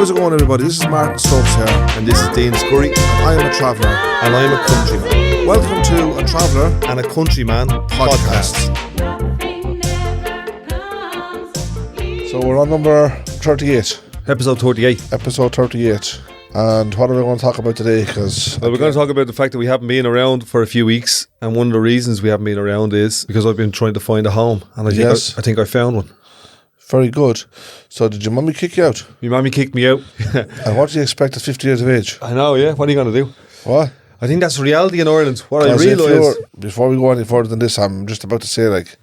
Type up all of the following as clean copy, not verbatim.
How's it going, everybody? This is Martin Stokes here. And this is Dean Scurry. And I am a traveller. And I'm a countryman. Welcome to A Traveller And a Countryman podcast. So we're on number 38. Episode 38. Episode 38. And what are we going to talk about today? Well, we're going to talk about the fact that we haven't been around for a few weeks. And one of the reasons we haven't been around is because I've been trying to find a home. And I think I found one. Very good. So did your mummy kick you out? My mummy kicked me out. And what do you expect at 50 years of age? I know, yeah. What are you going to do? What? I think that's reality in Ireland. What I realise... Before we go any further than this, I'm just about to say, like,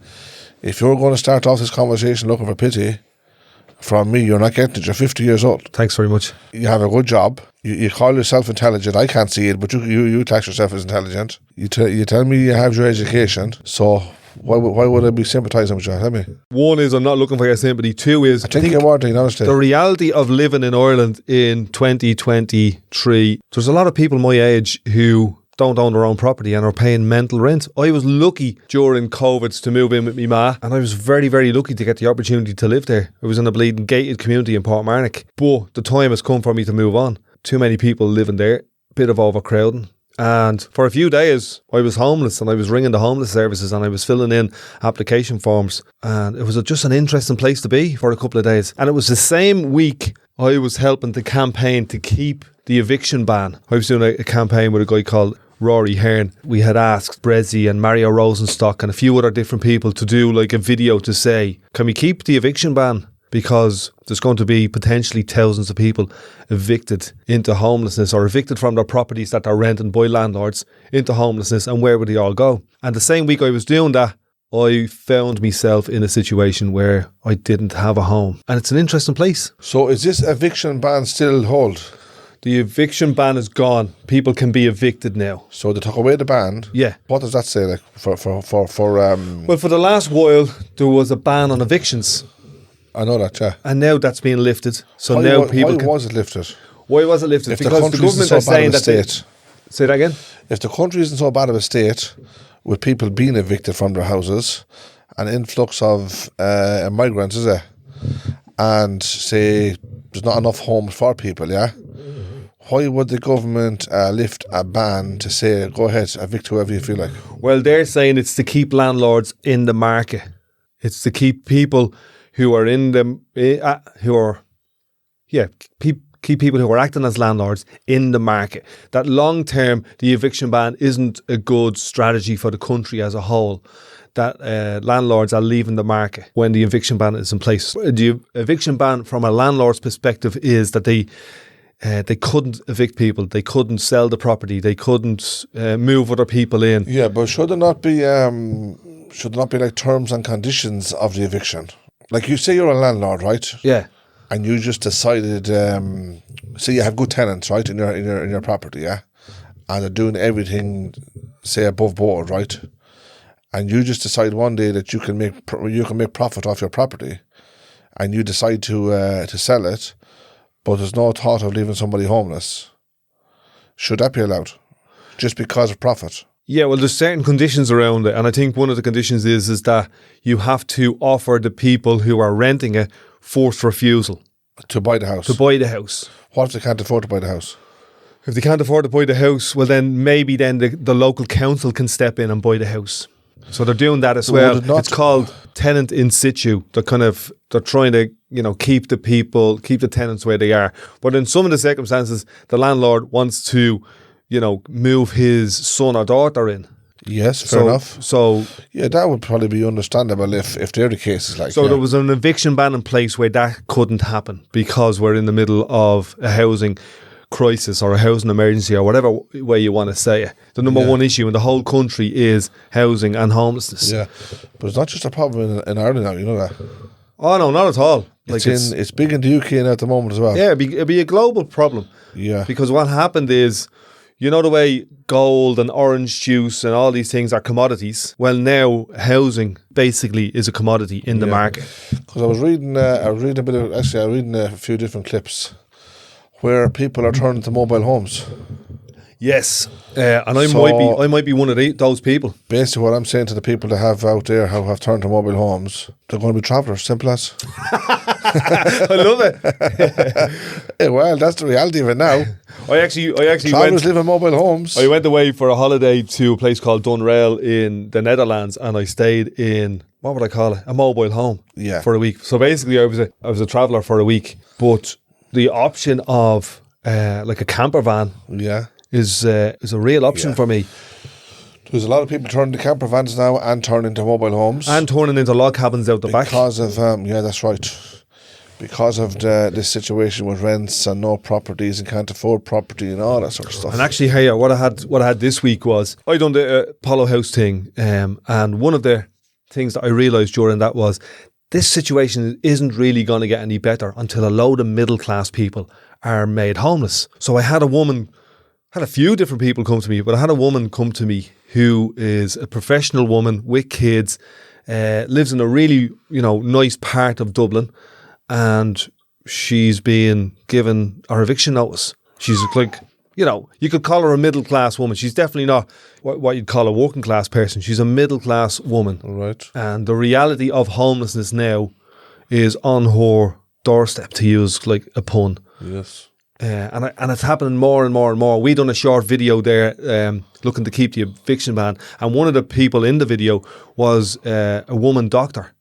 if you're going to start off this conversation looking for pity from me, you're not getting it. You're 50 years old. Thanks very much. You have a good job. You call yourself intelligent. I can't see it, but you class yourself as intelligent. You tell me you have your education. So why would I be sympathising with you? Tell me. One is I'm not looking for your sympathy. Two is I think you are, Dean, honestly. The reality of living in Ireland in 2023, there's a lot of people my age who don't own their own property and are paying mental rent. I was lucky during COVID to move in with me ma, and I was very, very lucky to get the opportunity to live there. I was in a bleeding gated community in Portmarnock, but the time has come for me to move on. Too many people living there, bit of overcrowding. And for a few days, I was homeless and I was ringing the homeless services and I was filling in application forms. And it was just an interesting place to be for a couple of days. And it was the same week I was helping the campaign to keep the eviction ban. I was doing a campaign with a guy called Rory Hearn. We had asked Brezzi and Mario Rosenstock and a few other different people to do like a video to say, can we keep the eviction ban? Because there's going to be potentially thousands of people evicted into homelessness or evicted from their properties that they're renting by landlords into homelessness, and where would they all go? And the same week I was doing that, I found myself in a situation where I didn't have a home. And it's an interesting place. So is this eviction ban still hold? The eviction ban is gone. People can be evicted now. So they took away the ban? Yeah. What does that say like for Well, for the last while there was a ban on evictions. I know that, yeah. And now that's being lifted. So why was it lifted? Why was it lifted? If because the government is saying that... Say that again? If the country isn't so bad of a state, with people being evicted from their houses, an influx of migrants, is there? And say there's not enough homes for people, yeah? Why would the government lift a ban to say, go ahead, evict whoever you feel like? Well, they're saying it's to keep landlords in the market. It's to keep people who are in the keep people who are acting as landlords in the market. That long term, the eviction ban isn't a good strategy for the country as a whole. That landlords are leaving the market when the eviction ban is in place. The eviction ban, from a landlord's perspective, is that they couldn't evict people, they couldn't sell the property, they couldn't move other people in. Yeah, but should there not be like terms and conditions of the eviction? Like you say you're a landlord, right? Yeah. And you just decided, say you have good tenants, right, in your property, yeah? And they're doing everything, say, above board, right? And you just decide one day that you can make profit off your property, and you decide to sell it, but there's no thought of leaving somebody homeless. Should that be allowed? Just because of profit? Yeah, well, there's certain conditions around it, and I think one of the conditions is that you have to offer the people who are renting it forced refusal. To buy the house? To buy the house. What if they can't afford to buy the house? If they can't afford to buy the house, well then maybe then the local council can step in and buy the house. So they're doing that as well. It's called tenant in situ. They're trying to, keep the tenants where they are. But in some of the circumstances, the landlord wants to, move his son or daughter in. Yes, fair enough. So yeah, that would probably be understandable if they're the cases like. So there was an eviction ban in place where that couldn't happen because we're in the middle of a housing crisis or a housing emergency or whatever way you want to say it. The number one issue in the whole country is housing and homelessness. Yeah, but it's not just a problem in Ireland now. You know that. Oh no, not at all. It's big in the UK now at the moment as well. Yeah, it'd be a global problem. Yeah, because what happened is, the way gold and orange juice and all these things are commodities. Well, now housing basically is a commodity in the market. Because I was reading a few different clips where people are turning to mobile homes. Yes, and So- I might be one of those people. Basically, what I'm saying to the people that have out there who have turned to mobile homes, they're going to be travellers, simple as. I love it. Yeah, well, that's the reality of it now. I actually Travellers live in mobile homes. I went away for a holiday to a place called Dunrail in the Netherlands, and I stayed in, what would I call it, a mobile home Yeah. for a week. So basically, I was a traveller for a week, but the option of like a camper van Yeah. is a real option Yeah. for me, There's a lot of people turning to camper vans now and turning into mobile homes. and turning into log cabins out the back. Because of, yeah, that's right. Because of this situation with rents and no properties and can't afford property and all that sort of stuff. And actually, hey, what I had this week was I done the Apollo House thing, and one of the things that I realised during that was this situation isn't really going to get any better until a load of middle class people are made homeless. So I had a few different people come to me, but I had a woman come to me who is a professional woman with kids, lives in a really nice part of Dublin, and she's being given her eviction notice. She's like, you could call her a middle class woman. She's definitely not what you'd call a working class person. She's a middle class woman. Right. And the reality of homelessness now is on her doorstep, to use like a pun. Yes. And it's happening more and more and more. We done a short video there looking to keep the eviction ban. And one of the people in the video was a woman doctor.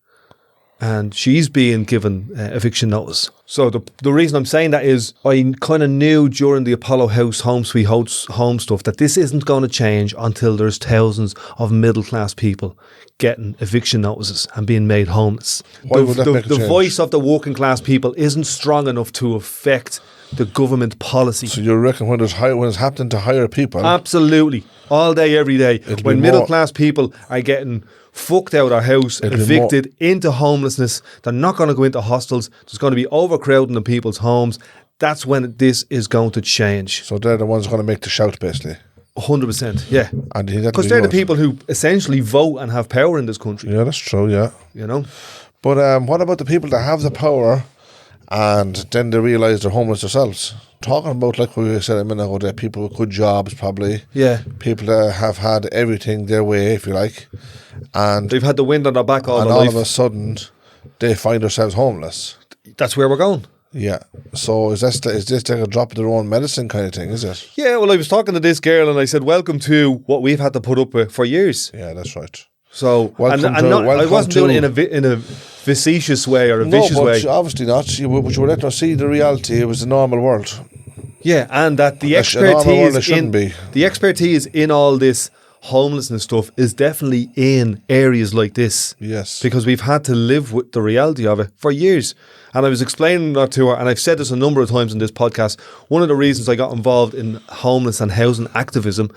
And she's being given eviction notice. So the reason I'm saying that is I kind of knew during the Apollo House Home Sweet Home stuff that this isn't going to change until there's thousands of middle class people getting eviction notices and being made homeless. Why would that make a The change? voice of the working class people isn't strong enough to affect the government policy. So you reckon when it's happening to higher people, Absolutely. All day, every day. It'll When be middle more- class people are getting fucked out of their house, It'll be evicted into homelessness, they're not going to go into hostels, there's going to be overcrowding in people's homes, that's when this is going to change. so they're the ones going to make the shout, basically. 100%, yeah. And you have to Because be they're the yours. people who essentially vote and have power in this country, Yeah, that's true, yeah. you know? But what about the people that have the power and then they realise they're homeless themselves? Talking about, like we said a minute ago, there people with good jobs, probably. Yeah. People that have had everything their way, if you like. And They've had the wind on their back all their all life. of a sudden, they find themselves homeless. That's where we're going. Yeah. So is this like a drop of their own medicine kind of thing, is it? Yeah, well, I was talking to this girl and I said, welcome to what we've had to put up with for years. Yeah, that's right. So, Welcome and to- not, I welcome wasn't doing it to- in a facetious way or a No, vicious but way. obviously not. But you were letting us see the reality. It was the normal world. Yeah, and that the That's a normal world, expertise it shouldn't in be. the expertise in all this homelessness stuff is definitely in areas like this. Yes. Because we've had to live with the reality of it for years. And I was explaining that to her, and I've said this a number of times in this podcast. One of the reasons I got involved in homeless and housing activism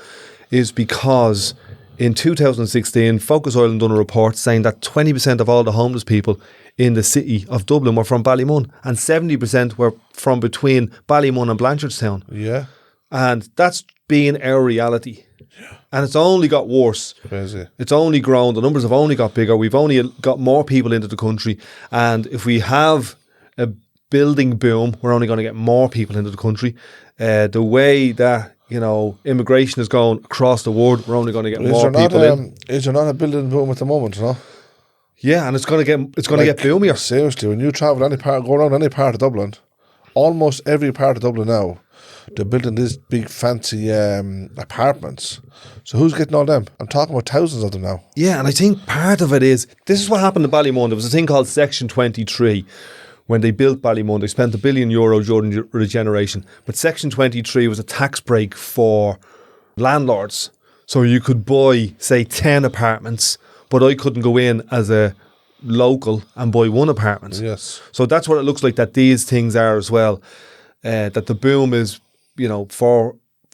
is because in 2016, Focus Ireland done a report saying that 20% of all the homeless people in the city of Dublin were from Ballymun, and 70% were from between Ballymun and Blanchardstown. Yeah. And that's been our reality. And it's only got worse. Crazy. It's only grown. The numbers have only got bigger. We've only got more people into the country. And if we have a building boom, we're only going to get more people into the country. The way that, immigration is going across the world, we're only going to get more people in. Is there not a building boom at the moment, no? Yeah, and it's going to get boomier. Seriously, when you travel go around any part of Dublin, almost every part of Dublin now, they're building these big fancy apartments. So who's getting all them? I'm talking about thousands of them now. Yeah, and I think part of it is, this is what happened in Ballymun. There was a thing called Section 23. When they built Ballymun, they spent €1 billion during regeneration. But Section 23 was a tax break for landlords. So you could buy, say, 10 apartments, but I couldn't go in as a local and buy one apartment. Yes. So that's what it looks like that these things are as well. That the boom is,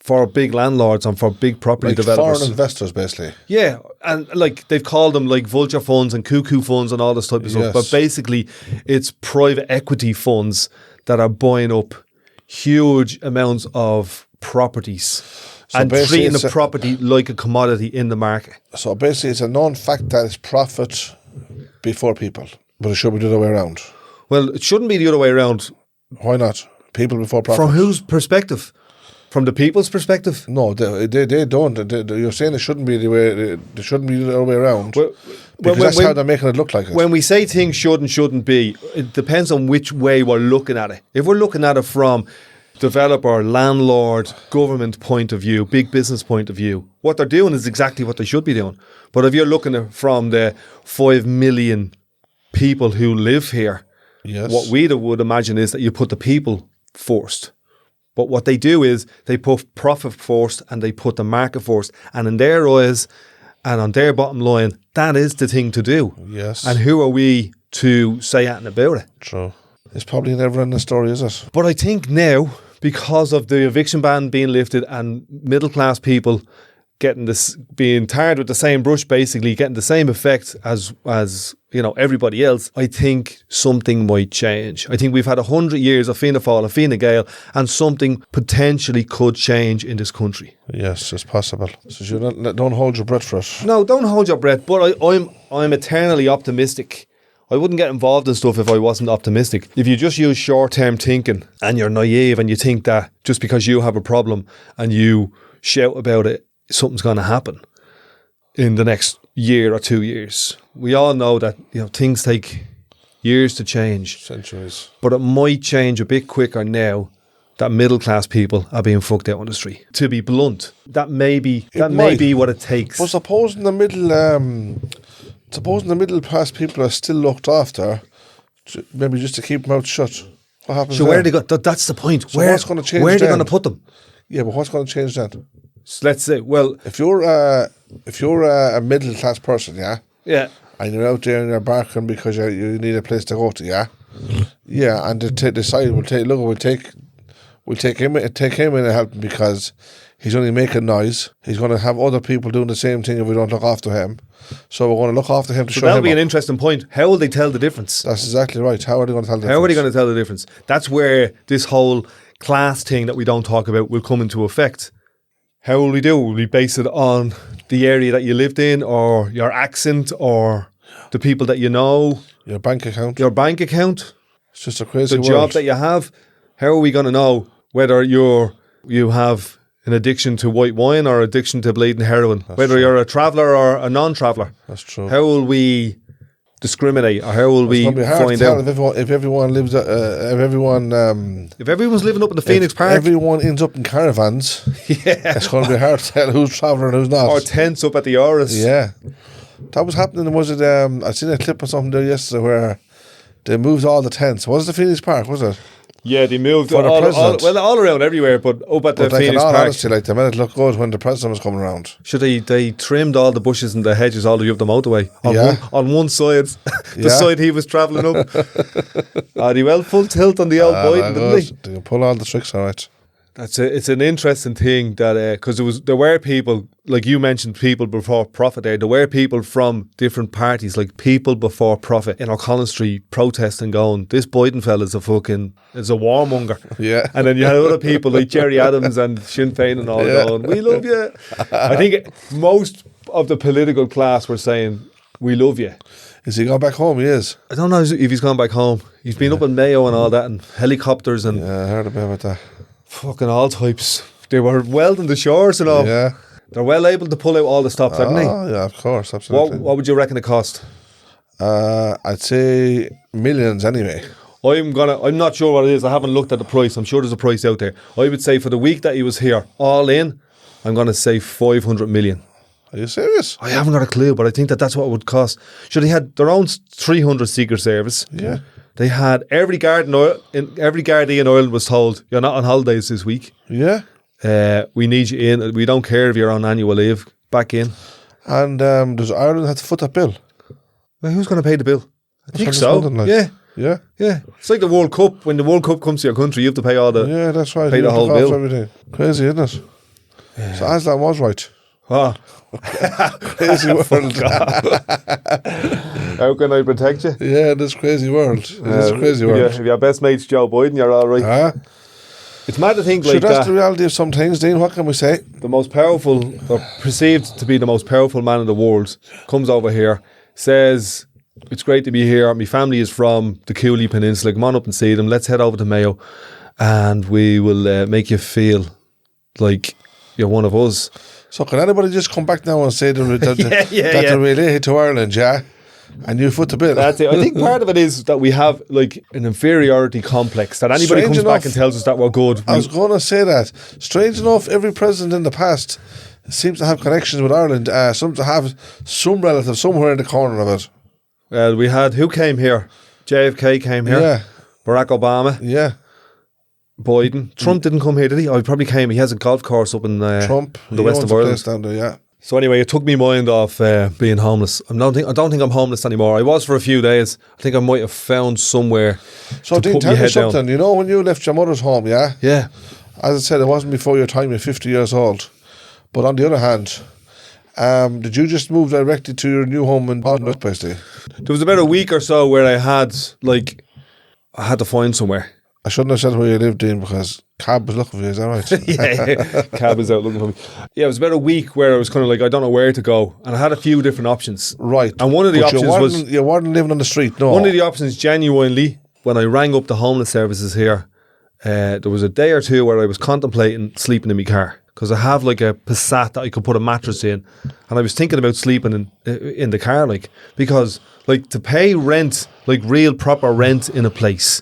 for big landlords and for big property Like developers. foreign investors, basically. Yeah, and like they've called them like vulture funds and cuckoo funds and all this type of stuff. Yes. But basically, it's private equity funds that are buying up huge amounts of properties and basically treating it's the property like a commodity in the market. So basically, it's a known fact that it's profit before people, but it should be the other way around. Well, it shouldn't be the other way around. Why not? People before profit. From whose perspective? From the people's perspective? No, they don't. You're saying it shouldn't be the way. They shouldn't be the other way around. Well, because that's how they're making it look like it. When we say things should and shouldn't be, it depends on which way we're looking at it. If we're looking at it from developer, landlord, government point of view, big business point of view, what they're doing is exactly what they should be doing. But if you're looking at it from the 5 million people who live here, yes. What we would imagine is that you put the people first. But what they do is they put profit first and they put the market first. And in their eyes and on their bottom line, that is the thing to do. Yes. And who are we to say anything about it? True. It's probably never in the story, is it? But I think now, because of the eviction ban being lifted and middle class people getting this, being tarred with the same brush, basically getting the same effect as everybody else, I think something might change. I think we've had 100 years of Fianna Fáil and Fine Gael, and something potentially could change in this country. Yes, it's possible. So don't hold your breath for it. No, don't hold your breath. But I'm eternally optimistic. I wouldn't get involved in stuff if I wasn't optimistic. If you just use short-term thinking and you're naive and you think that just because you have a problem and you shout about it, something's going to happen in the next year or 2 years. We all know that things take years to change. Centuries. But it might change a bit quicker now that middle class people are being fucked out on the street. To be blunt, that may be what it takes. But supposing the middle class people are still looked after, maybe just to keep them out shut. What happens? So where are they that's the point. So what's going to change? Where are they going to put them? Yeah, but what's going to change then? So let's say, well, if you're a middle class person, yeah, and you're out there and you're barking because you need a place to go to, yeah, and they decide we'll take him in and help him because he's only making noise. He's going to have other people doing the same thing if we don't look after him. So we're going to look after him to show him. That'll be an interesting point. How will they tell the difference? That's exactly right. How are they going to tell the difference? How are they going to tell the difference? That's where this whole class thing that we don't talk about will come into effect. How will we do? Will we base it on the area that you lived in, or your accent, or the people that you know? Your bank account. It's just a crazy world. The job that you have. How are we going to know whether you have an addiction to white wine or addiction to bleeding heroin? Whether you're a traveller or a non-traveller? That's true. How will we discriminate, or how will we find out? If everyone's living up in the Phoenix Park, everyone ends up in caravans. Yeah, it's going to be hard to tell who's travelling and who's not. Or tents up at the Oris. Yeah, that was happening. Was it? I seen a clip or something there yesterday where they moved all the tents. Was it the Phoenix Park? Was it? Yeah, they moved all around everywhere, but up at the Phoenix Park. Honestly, they made it look good when the president was coming around. Should they trimmed all the bushes and the hedges all the way up the motorway on one side, the side he was travelling up. He went full tilt on the old Biden, didn't he? They can pull all the tricks, all right. It's an interesting thing that because there were people, like you mentioned, people before profit. There were people from different parties, like people before profit in O'Connell Street protesting, going, "This Biden fella's is a warmonger." Yeah, and then you had other people like Jerry Adams and Sinn Féin and all going, "We love you." I think most of the political class were saying, "We love you." Is he gone back home? He is. I don't know if he's gone back home. He's been up in Mayo and all that, and helicopters and I heard a bit about that. Fucking all types. They were welding the shores and all. Yeah. They're well able to pull out all the stops, haven't they? Oh, yeah, of course, absolutely. What would you reckon it cost? I'd say millions anyway. I'm not sure what it is. I haven't looked at the price. I'm sure there's a price out there. I would say for the week that he was here, all in, I'm going to say 500 million. Are you serious? I haven't got a clue, but I think that's what it would cost. Sure, they had their own 300 Secret Service. Yeah. They had every Gardaí in Ireland was told, "You're not on holidays this week. Yeah. We need you in. We don't care if you're on annual leave. Back in." And does Ireland have to foot that bill? Well, who's going to pay the bill? I think so. Like. Yeah. It's like the World Cup. When the World Cup comes to your country, you have to pay all the. Yeah, that's right. Pay the whole bill. Everything. Crazy, isn't it? Yeah. So Aslan was right. Oh. Crazy world. How can I protect you? Yeah, this crazy world. This crazy world. If your best mate's Joe Biden, you're all right. It's mad to think like that's the reality of some things, Dean. What can we say? The most powerful, or perceived to be the most powerful man in the world, comes over here, says, "It's great to be here. My family is from the Cooley Peninsula. Come on up and see them. Let's head over to Mayo and we will make you feel like you're one of us. So can anybody just come back now and say that they're related to Ireland, yeah? And you foot the bill. That's it. I think part of it is that we have like an inferiority complex, that anybody comes back and tells us that we're good. I was going to say that. Strange enough, every president in the past seems to have connections with Ireland. Some to have some relative somewhere in the corner of it. Well, we had, who came here? JFK came here. Yeah. Barack Obama. Yeah. Biden. Trump didn't come here, did he? Oh, he probably came. He has a golf course up in Trump, the west of Ireland. Down there, yeah. So anyway, it took me mind off being homeless. I don't think I'm homeless anymore. I was for a few days. I think I might have found somewhere. So to put tell my me head something. down. You know when you left your mother's home, yeah? Yeah. As I said, it wasn't before your time. You're 50 years old. But on the other hand, did you just move directly to your new home in Boston, basically? There was about a week or so where I had to find somewhere. I shouldn't have said where you lived in because Cab was looking for you, is that right? Yeah, Cab was out looking for me. Yeah, it was about a week where I was kind of like, I don't know where to go. And I had a few different options. Right. And one of the options was... You weren't living on the street, no. One of the options, genuinely, when I rang up the homeless services here, there was a day or two where I was contemplating sleeping in my car. Because I have like a Passat that I could put a mattress in. And I was thinking about sleeping in the car, like, because like to pay rent, like real proper rent in a place,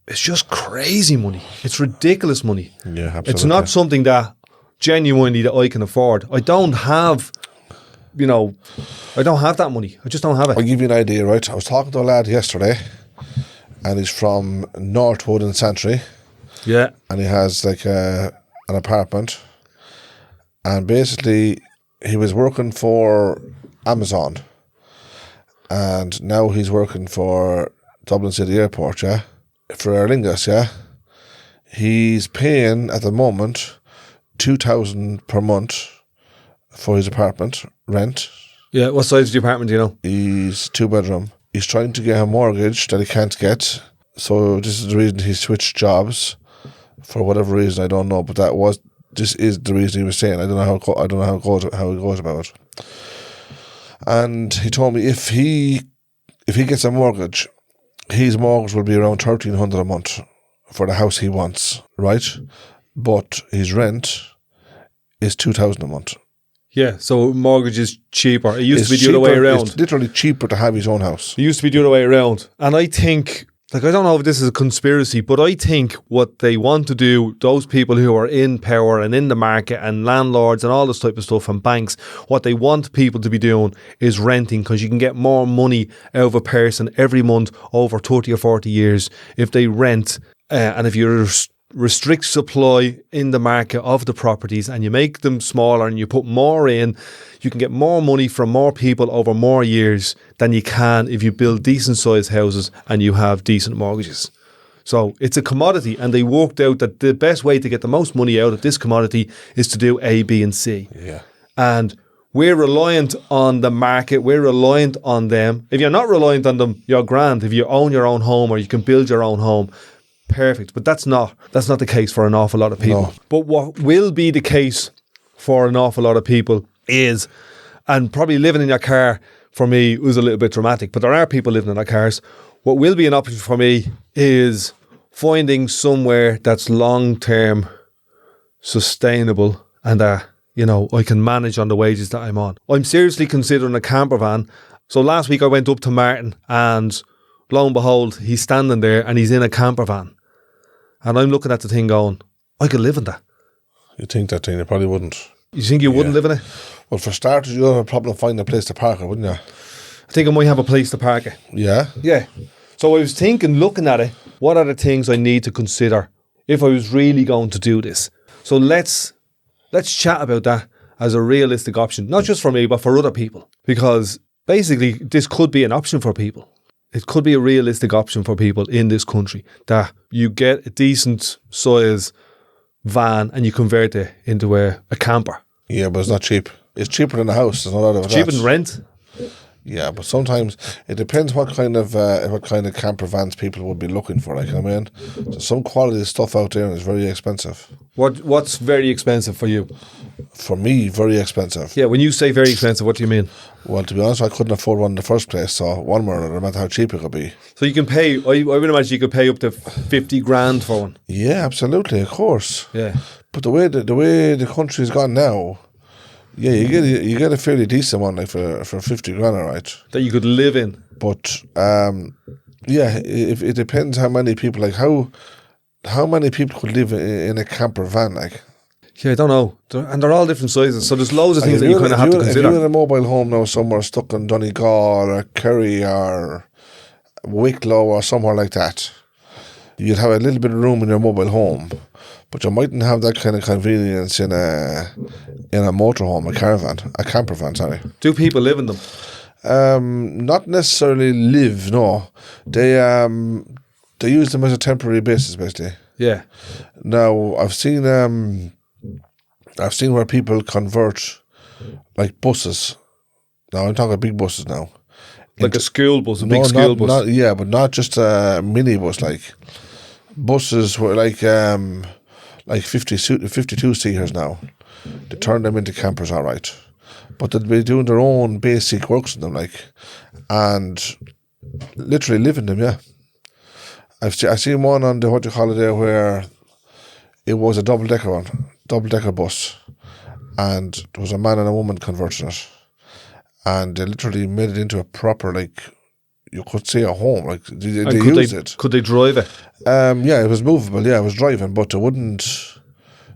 it's just crazy money. It's ridiculous money. Yeah, absolutely. It's not something that genuinely that I can afford. I don't have, I don't have that money. I just don't have it. I'll give you an idea, right? I was talking to a lad yesterday and he's from Northwood in Santry. Yeah. And he has like an apartment. And basically, he was working for Amazon. And now he's working for Dublin City Airport, yeah? For Aer Lingus, yeah? He's paying, at the moment, $2,000 per month for his apartment, rent. Yeah, what size is the apartment, do you know? He's 2-bedroom. He's trying to get a mortgage that he can't get. So this is the reason he switched jobs. For whatever reason, I don't know, but this is the reason he was saying. I don't know how it goes about it. And he told me if he gets a mortgage, his mortgage will be around $1,300 a month for the house he wants, right? But his rent is $2,000 a month. Yeah, so mortgage is cheaper. It used to be the other way around. It's literally cheaper to have his own house. It used to be the other way around. And I think, I don't know if this is a conspiracy, but I think what they want to do, those people who are in power and in the market and landlords and all this type of stuff and banks, what they want people to be doing is renting, because you can get more money out of a person every month over 30 or 40 years if they rent. And if you restrict supply in the market of the properties and you make them smaller and you put more in, you can get more money from more people over more years than you can if you build decent sized houses and you have decent mortgages. So it's a commodity, and they worked out that the best way to get the most money out of this commodity is to do A, B and C. Yeah. And we're reliant on the market. We're reliant on them. If you're not reliant on them, you're grand. If you own your own home or you can build your own home, perfect. But that's not the case for an awful lot of people. No. But what will be the case for an awful lot of people is, and probably living in your car for me was a little bit dramatic, but there are people living in their cars. What will be an option for me is finding somewhere that's long-term sustainable and that, I can manage on the wages that I'm on. I'm seriously considering a camper van. So last week I went up to Martin and lo and behold, he's standing there and he's in a camper van. And I'm looking at the thing going, I could live in that. You'd think that thing, you probably wouldn't. You think you wouldn't live in it? Well, for starters, you'd have a problem finding a place to park it, wouldn't you? I think I might have a place to park it. Yeah? Yeah. So I was thinking, looking at it, what are the things I need to consider if I was really going to do this? So let's chat about that as a realistic option, not just for me, but for other people. Because basically, this could be an option for people. It could be a realistic option for people in this country, that you get a decent size van and you convert it into a camper. Yeah, but it's not cheap. It's cheaper than a house. There's no doubt about that. Cheaper than rent. Yeah, but sometimes it depends what kind of camper vans people would be looking for. Like, I mean, there's some quality stuff out there and it's very expensive. What's very expensive for you? For me, very expensive. Yeah, when you say very expensive, what do you mean? Well, to be honest, I couldn't afford one in the first place, so one way or another, no matter how cheap it could be. So you can pay, I would imagine you could pay up to 50 grand for one. Yeah, absolutely, of course. Yeah. But the way the country's gone now, yeah, you get a fairly decent one like for 50 grand, all right. That you could live in. But yeah, if it depends how many people, like how many people could live in a camper van, like. Yeah, I don't know. And they're all different sizes, so there's loads of things that you kind of have to If consider. you're in a mobile home now somewhere stuck in Donegal or Kerry or Wicklow or somewhere like that, you'd have a little bit of room in your mobile home, but you mightn't have that kind of convenience in a motorhome, a camper van, sorry. Do people live in them? Not necessarily live, no. They use them as a temporary basis, basically. Yeah. Now, I've seen where people convert like buses. Now I'm talking big buses now. Like a school bus, a big school bus. Yeah, but not just a minibus. Like buses were like 52 seaters now. They turn them into campers, all right. But they'd be doing their own basic works in them, like, and literally live in them. Yeah, I've seen one on the there where it was a double decker bus, and there was a man and a woman converting it, and they literally made it into a proper, like, you could say a home. Like they used it. Could they drive it? Yeah, it was movable. Yeah, it was driving, but it wouldn't.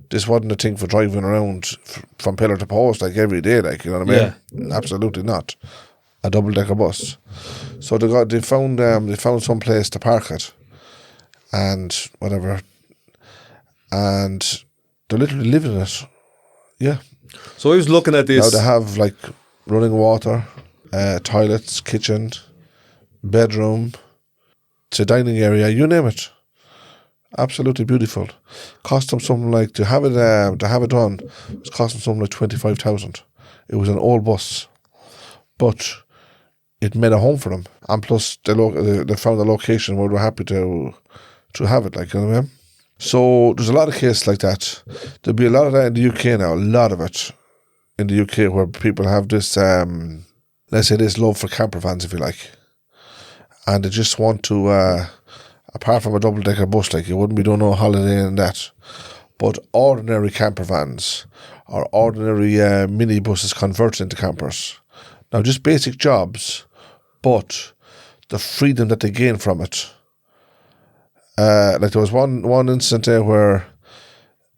This wasn't a thing for driving around from pillar to post like every day, like, you know what I mean? Yeah. Absolutely not. A double decker bus. So they found some place to park it, and whatever, and they're literally living in it. Yeah. So I was looking at this. Now they have like running water, toilets, kitchen, bedroom, it's a dining area, you name it. Absolutely beautiful. Cost them something like to have it done. It was costing something like 25,000. It was an old bus, but it made a home for them, and plus they found a location where they're happy to have it. Like, you know what I mean? So there's a lot of cases like that. There'll be a lot of that in the UK now. A lot of it in the UK where people have this, let's say, this love for camper vans, if you like, and they just want to. Apart from a double-decker bus, like, you wouldn't be doing no holiday in that. But ordinary camper vans or ordinary minibuses converted into campers. Now, just basic jobs, but the freedom that they gain from it. Like, there was one incident there where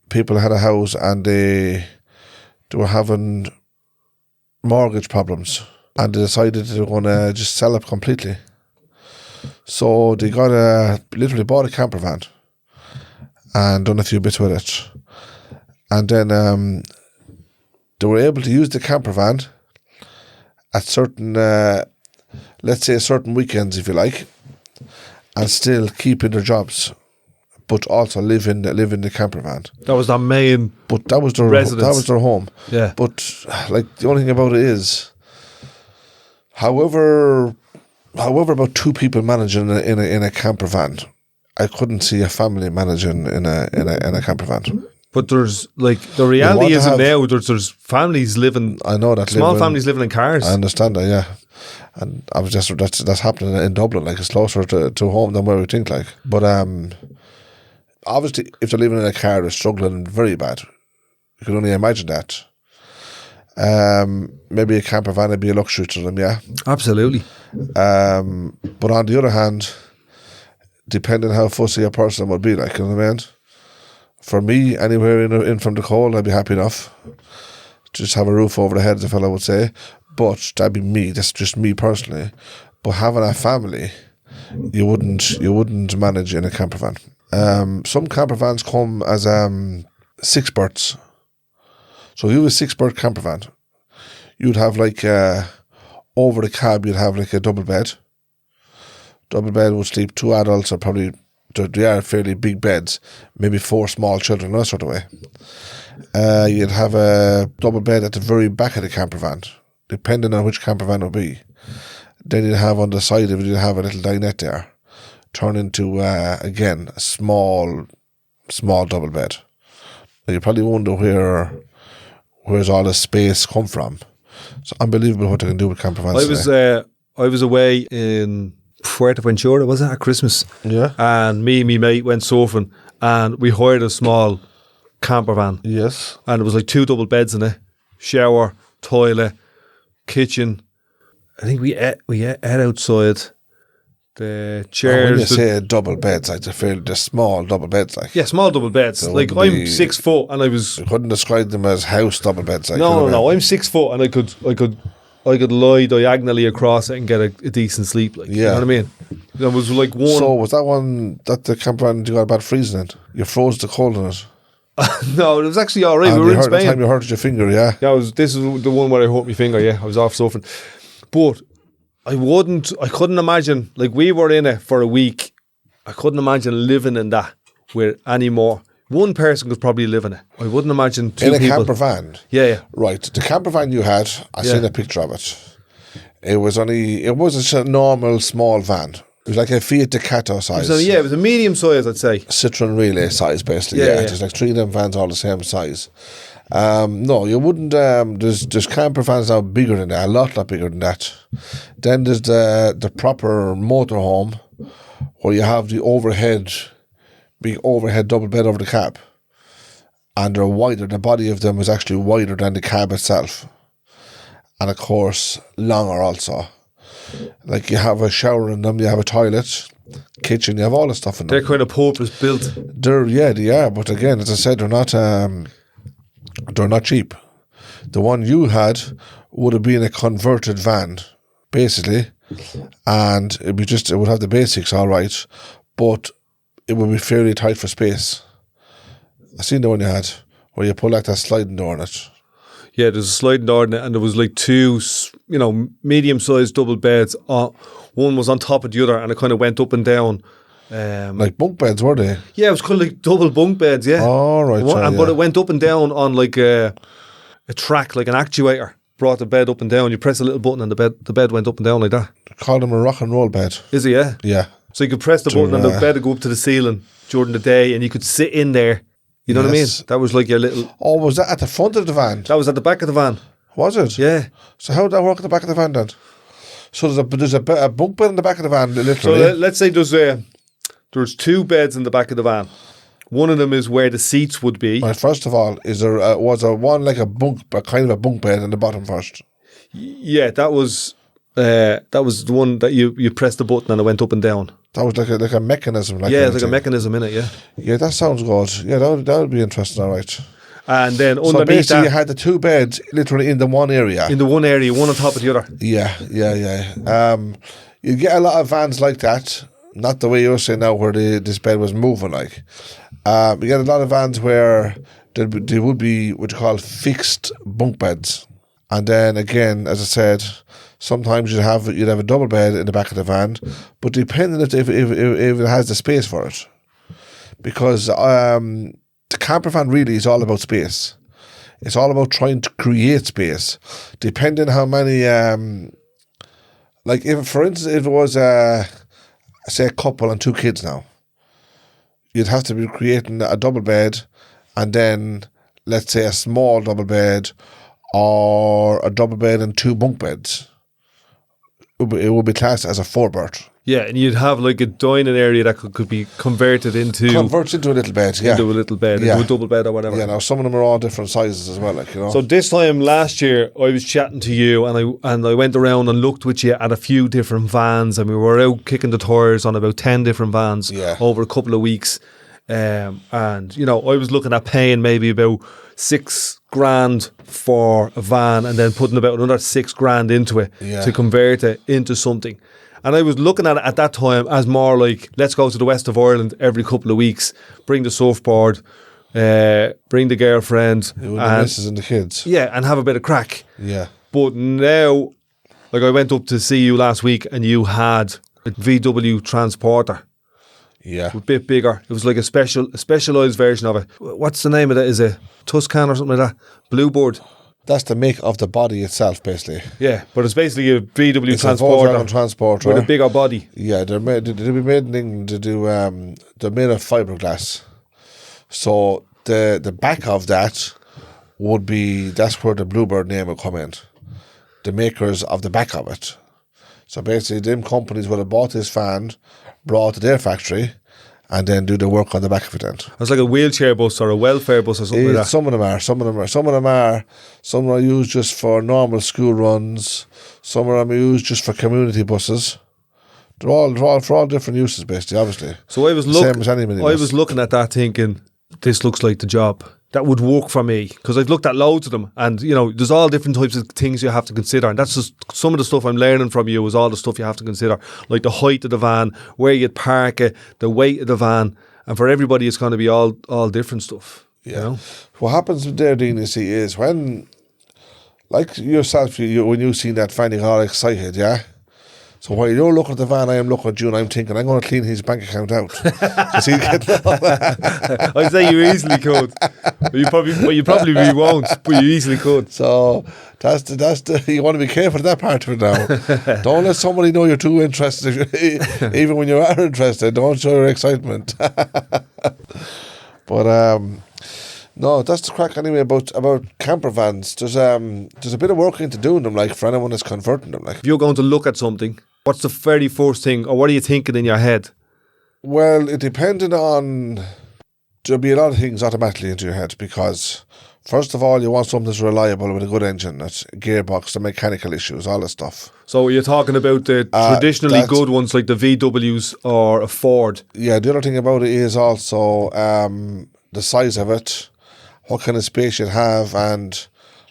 people had a house and they were having mortgage problems, and they decided they were going to just sell it completely. So they literally bought a camper van and done a few bits with it. And then they were able to use the camper van at certain, let's say certain weekends, if you like, and still keep in their jobs, but also live in the camper van. That was their main But that was their residence. That was their home. Yeah. But like the only thing about it is, however about two people managing in a camper van, I couldn't see a family managing in a camper van. But there's like the reality isn't now. There's families living. I know that small families living in cars. I understand that, yeah, and I was just that's happening in Dublin. Like, it's closer to home than where we think. Like, but obviously, if they're living in a car, they're struggling very bad. You can only imagine that. Maybe a camper van would be a luxury to them, yeah. Absolutely. But on the other hand, depending how fussy a person would be, like, you know what I mean? For me, anywhere in from the cold, I'd be happy enough. Just have a roof over the head, the fella would say. But that'd be me. That's just me personally. But having a family, you wouldn't manage in a camper van. Some camper vans come as 6 berths. So if you have a 6-berth camper van, you'd have like over the cab, you'd have like a double bed. Double bed would sleep 2 adults, or probably they are fairly big beds, maybe 4 small children, that sort of way. You'd have a double bed at the very back of the camper van, depending on which camper van it would be. Then you'd have on the side of it, you'd have a little dinette there, turn into again a small double bed. Now, you probably wonder where's all this space come from. It's unbelievable what they can do with camper vans. I was away in Fuerteventura, was it, at Christmas? Yeah. And me and my mate went surfing, and we hired a small camper van. Yes. And there was like 2 double beds in it, shower, toilet, kitchen. I think we ate outside. The chairs. When you say double beds, like the small double beds, like yeah, small double beds. Like I'm 6 foot, and I was. you couldn't describe them as house double beds. Like, No. I'm 6 foot, and I could lie diagonally across it and get a decent sleep. Like, you know what I mean? There was like one. So was that one that the camper van you got a bad freezing in? You froze the cold in it. No, it was actually all right. And we were in the Spain. time you hurt your finger, yeah. Yeah, this is the one where I hurt my finger. Yeah, I was off suffering, but I couldn't imagine, like, we were in it for a week. I couldn't imagine living in that with any more. One person could probably live in it. I wouldn't imagine 2 In a people. camper van. Yeah. Right. The camper van you had, I seen a picture of it. It was just a normal small van. It was like a Fiat Ducato size. It was a medium size, I'd say. Citroen Relay size, basically. Yeah. There's like 3 of them vans all the same size. No, you wouldn't. There's camper vans now bigger than that, a lot bigger than that. Then there's the proper motorhome where you have the big overhead double bed over the cab, and they're wider. The body of them is actually wider than the cab itself, and of course longer also. Like, you have a shower in them, you have a toilet, kitchen, you have all the stuff in them. They're kind of purpose built. They are, but again, as I said, they're not cheap. The one you had would have been a converted van, basically, and it would have the basics all right, but it would be fairly tight for space. I seen the one you had where you pull like that sliding door on it. Yeah, there's a sliding door in it, and there was like 2, medium-sized double beds. One was on top of the other, and it kind of went up and down. Like bunk beds, were they? Yeah, it was kind of like double bunk beds, yeah. Oh, right. But it went up and down on like a track, like an actuator. Brought the bed up and down. You press a little button and the bed went up and down like that. They call them a rock and roll bed. Is it, yeah? Yeah. So you could press the button and the bed would go up to the ceiling during the day, and you could sit in there. You know what I mean? That was like your little... Oh, was that at the front of the van? That was at the back of the van. Was it? Yeah. So how did that work at the back of the van then? So there's a bunk bed in the back of the van, literally. So let's say there's 2 beds in the back of the van. One of them is where the seats would be. Right, first of all, was there one like a bunk, kind of a bunk bed in the bottom first? Yeah, that was the one that you pressed the button and it went up and down. That was like a mechanism. It's like a mechanism in it, yeah. Yeah, that sounds good. Yeah, that would be interesting, all right. And then underneath so basically that, you had the 2 beds literally in the one area. In the one area, one on top of the other. Yeah. You get a lot of vans like that. Not the way you're saying now, where this bed was moving like. You get a lot of vans where there would be what you call fixed bunk beds. And then again, as I said, sometimes you'd have a double bed in the back of the van, but depending if it has the space for it. Because the camper van really is all about space. It's all about trying to create space. Depending how many, like if, for instance, if it was, say a couple and 2 kids now, you'd have to be creating a double bed and then, let's say, a small double bed or a double bed and 2 bunk beds. It would be classed as a 4-berth. Yeah, and you'd have like a dining area that could be converted into... Converts into a little bed, yeah. Into a little bed, into a double bed or whatever. Yeah, now some of them are all different sizes as well, like, you know. So this time last year, I was chatting to you and I went around and looked with you at a few different vans, and we were out kicking the tires on about 10 different vans over a couple of weeks. And, I was looking at paying maybe about $6,000 for a van and then putting about another $6,000 into it to convert it into something. And I was looking at it at that time as more like, let's go to the west of Ireland every couple of weeks, bring the surfboard, bring the girlfriend. And the missus and the kids. Yeah, and have a bit of crack. Yeah. But now, like I went up to see you last week and you had a VW Transporter. Yeah. A bit bigger. It was like a specialised version of it. What's the name of it? Is it Tuscan or something like that? Bluebird. That's the make of the body itself, basically. Yeah, but it's basically a VW Transporter. With a bigger body. Yeah, they'll be made in England to do. They're made of fiberglass. So the back of that would be, that's where the Bluebird name would come in. The makers of the back of it. So basically, them companies would have bought this van, brought it to their factory, and then do the work on the back of it then. It's like a wheelchair bus or a welfare bus or something like that. Some of them are. Some are used just for normal school runs. Some of them are used just for community buses. They're all for all different uses, basically, obviously. So I was looking at that thinking, this looks like the job that would work for me, because I've looked at loads of them, and there's all different types of things you have to consider, and that's just some of the stuff I'm learning from you is all the stuff you have to consider, like the height of the van, where you'd park it, the weight of the van, and for everybody it's going to be all different stuff. Yeah. What happens there, Dean, you see, is when, like yourself, when you see that van, you get all excited, yeah? So while you're looking at the van, I am looking at you and I'm thinking, I'm going to clean his bank account out. I'd say you easily could. You probably won't, but you easily could. So that's the you want to be careful of that part of it now. Don't let somebody know you're too interested. Even when you are interested, don't show your excitement. But no, that's the crack anyway about camper vans. There's a bit of work into doing them, like for anyone that's converting them. Like, if you're going to look at something, what's the very first thing, or what are you thinking in your head? Well, it depended on. There'll be a lot of things automatically into your head, because first of all, you want something that's reliable with a good engine, that's a gearbox, the mechanical issues, all that stuff. So you're talking about the traditionally good ones like the VWs or a Ford. Yeah, the other thing about it is also the size of it, what kind of space you have, and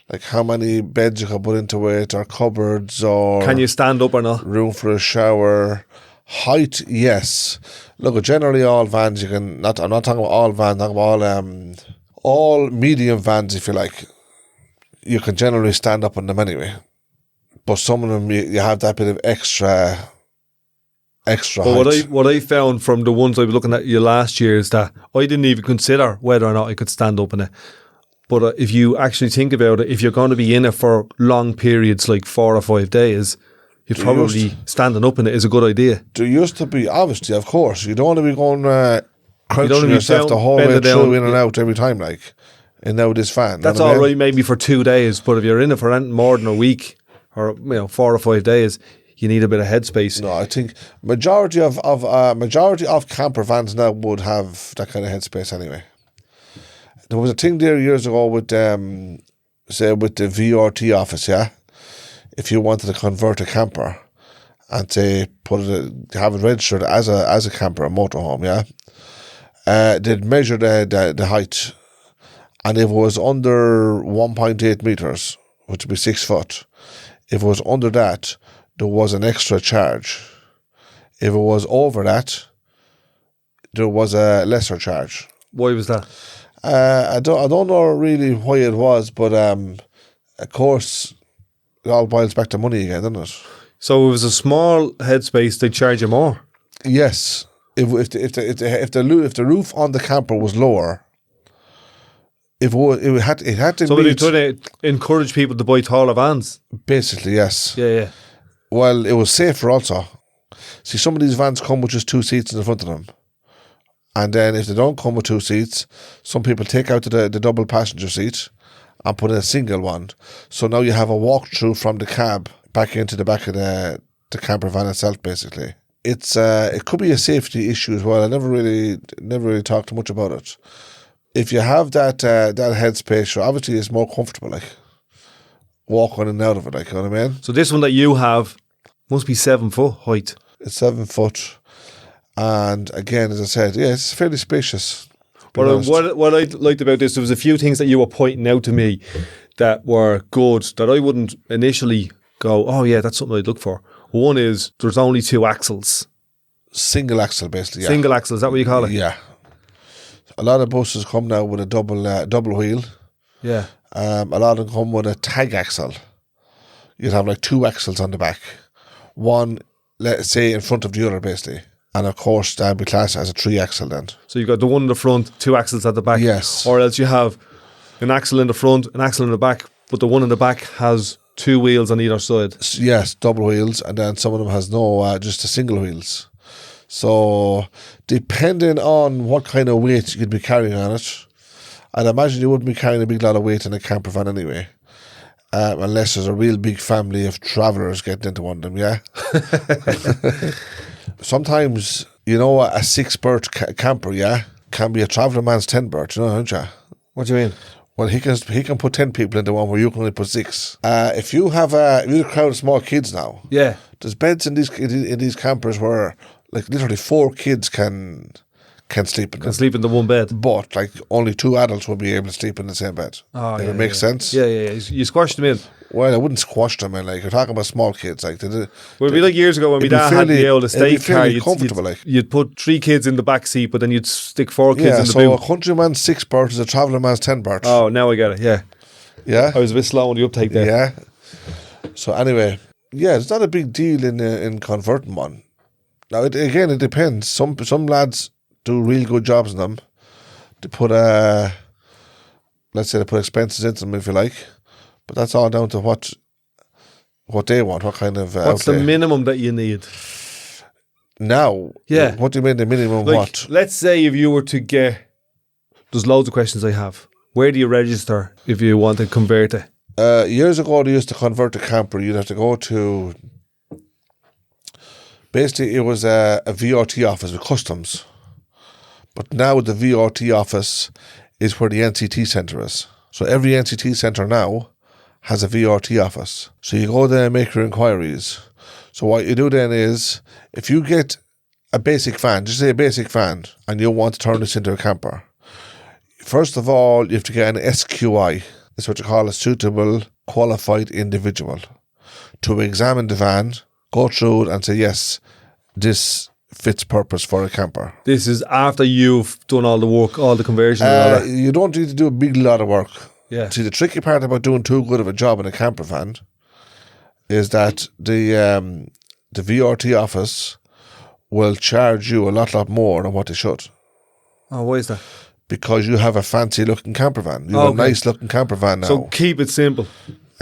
like how many beds you can put into it, or cupboards, or can you stand up or not? Room for a shower. Height, yes. Look, generally all vans you can. I'm not talking about all vans. I'm talking about all medium vans, if you like. You can generally stand up on them anyway, but some of them you have that bit of extra height. What I found from the ones I was looking at you last year is that I didn't even consider whether or not I could stand up in it. But if you actually think about it, if you're going to be in it for long periods, like 4 or 5 days, you'd probably standing up in it is a good idea. There used to be, obviously, of course, you don't want to be going crouching yourself the whole way through, in and out every time, like, in now this fan. That's all right, maybe for 2 days, but if you're in it for more than a week, or 4 or 5 days, you need a bit of headspace. No, I think majority of camper vans now would have that kind of headspace anyway. There was a thing there years ago with say with the VRT office, yeah. If you wanted to convert a camper and say have it registered as a camper, a motorhome, yeah, they'd measure the height, and if it was under 1.8 meters, which would be 6 foot, if it was under that, there was an extra charge. If it was over that, there was a lesser charge. Why was that? I don't know really why it was, but of course, it all boils back to money again, doesn't it? So it was a small headspace, they charge you more. Yes, if the roof on the camper was lower, it had to. So they try to encourage people to buy taller vans. Basically, yes. Yeah. Well, it was safer also. See, some of these vans come with just 2 seats in the front of them. And then if they don't come with 2 seats, some people take out the double passenger seat and put in a single one. So now you have a walkthrough from the cab back into the back of the camper van itself, basically. It could be a safety issue as well. I never really talked too much about it. If you have that headspace, so obviously it's more comfortable, like walking in and out of it, like, you know what I mean? So this one that you have must be 7 foot height. It's 7 foot. And again, as I said, yeah, it's fairly spacious. But what I liked about this, there was a few things that you were pointing out to me that were good, that I wouldn't initially go, oh yeah, that's something I'd look for. One is there's only 2 axles. Single axle, basically. Yeah. Single axle, is that what you call it? Yeah. A lot of buses come now with a double wheel. Yeah. A lot of them come with a tag axle. You'd have like 2 axles on the back. One, let's say, in front of the other, basically. And of course, that'd be classed as a 3 axle then. So you've got the one in the front, 2 axles at the back. Yes. Or else you have an axle in the front, an axle in the back, but the one in the back has 2 wheels on either side. Yes, double wheels, and then some of them has no, just a single wheels. So depending on what kind of weight you'd be carrying on it, I'd imagine you wouldn't be carrying a big lot of weight in a camper van anyway. Unless there's a real big family of travellers getting into one of them, yeah? Sometimes You know, a 6-berth camper, yeah, can be a travelling man's 10-berth. You know, don't you? What do you mean? Well, he can put 10 people into one where you can only put 6. If you have a crowd of small kids now, Yeah. there's beds in these campers where like literally 4 kids can sleep in them. Can sleep in the one bed. But like only 2 adults will be able to sleep in the same bed. Oh, if yeah, it makes sense. Yeah. You squashed them in. Well, I wouldn't squash them in. Like, you're talking about small kids. Like, Well, it'd be like years ago when my dad had the old estate car. You'd put 3 kids in the back seat, but then you'd stick 4 kids in the boot. So a countryman's 6-berth is a travelling man's 10-berth. Oh, now I get it. Yeah. Yeah. I was a bit slow on the uptake there. Yeah. So anyway, yeah, it's not a big deal in converting one. Now, it depends. Some lads do real good jobs in them. They put let's say they put expenses into them, if you like, but that's all down to what they want, what kind of What's outlay. the minimum that you need? Now, Yeah. What do you mean the minimum? Like, what? let's say if you were to get, there's loads of questions I have. Where do you register if you want to convert it? Years ago, they used to convert a camper. You'd have to go to. Basically, it was a VRT office with customs. But now the VRT office is where the NCT centre is. So every NCT centre now has a VRT office. So you go there and make your inquiries. So what you do then is, if you get a basic van, just say a basic van, and you want to turn this into a camper, first of all, you have to get an SQI. It's what you call a suitable qualified individual to examine the van, go through it and say, yes, this fits purpose for a camper. This is after you've done all the work, all the conversion and all that. You don't need to do a big lot of work. Yeah. See, the tricky part about doing too good of a job in a camper van is that the VRT office will charge you a lot more than what they should. Oh, why is that? Because you have a fancy looking camper van. You have a nice looking camper van now. So keep it simple.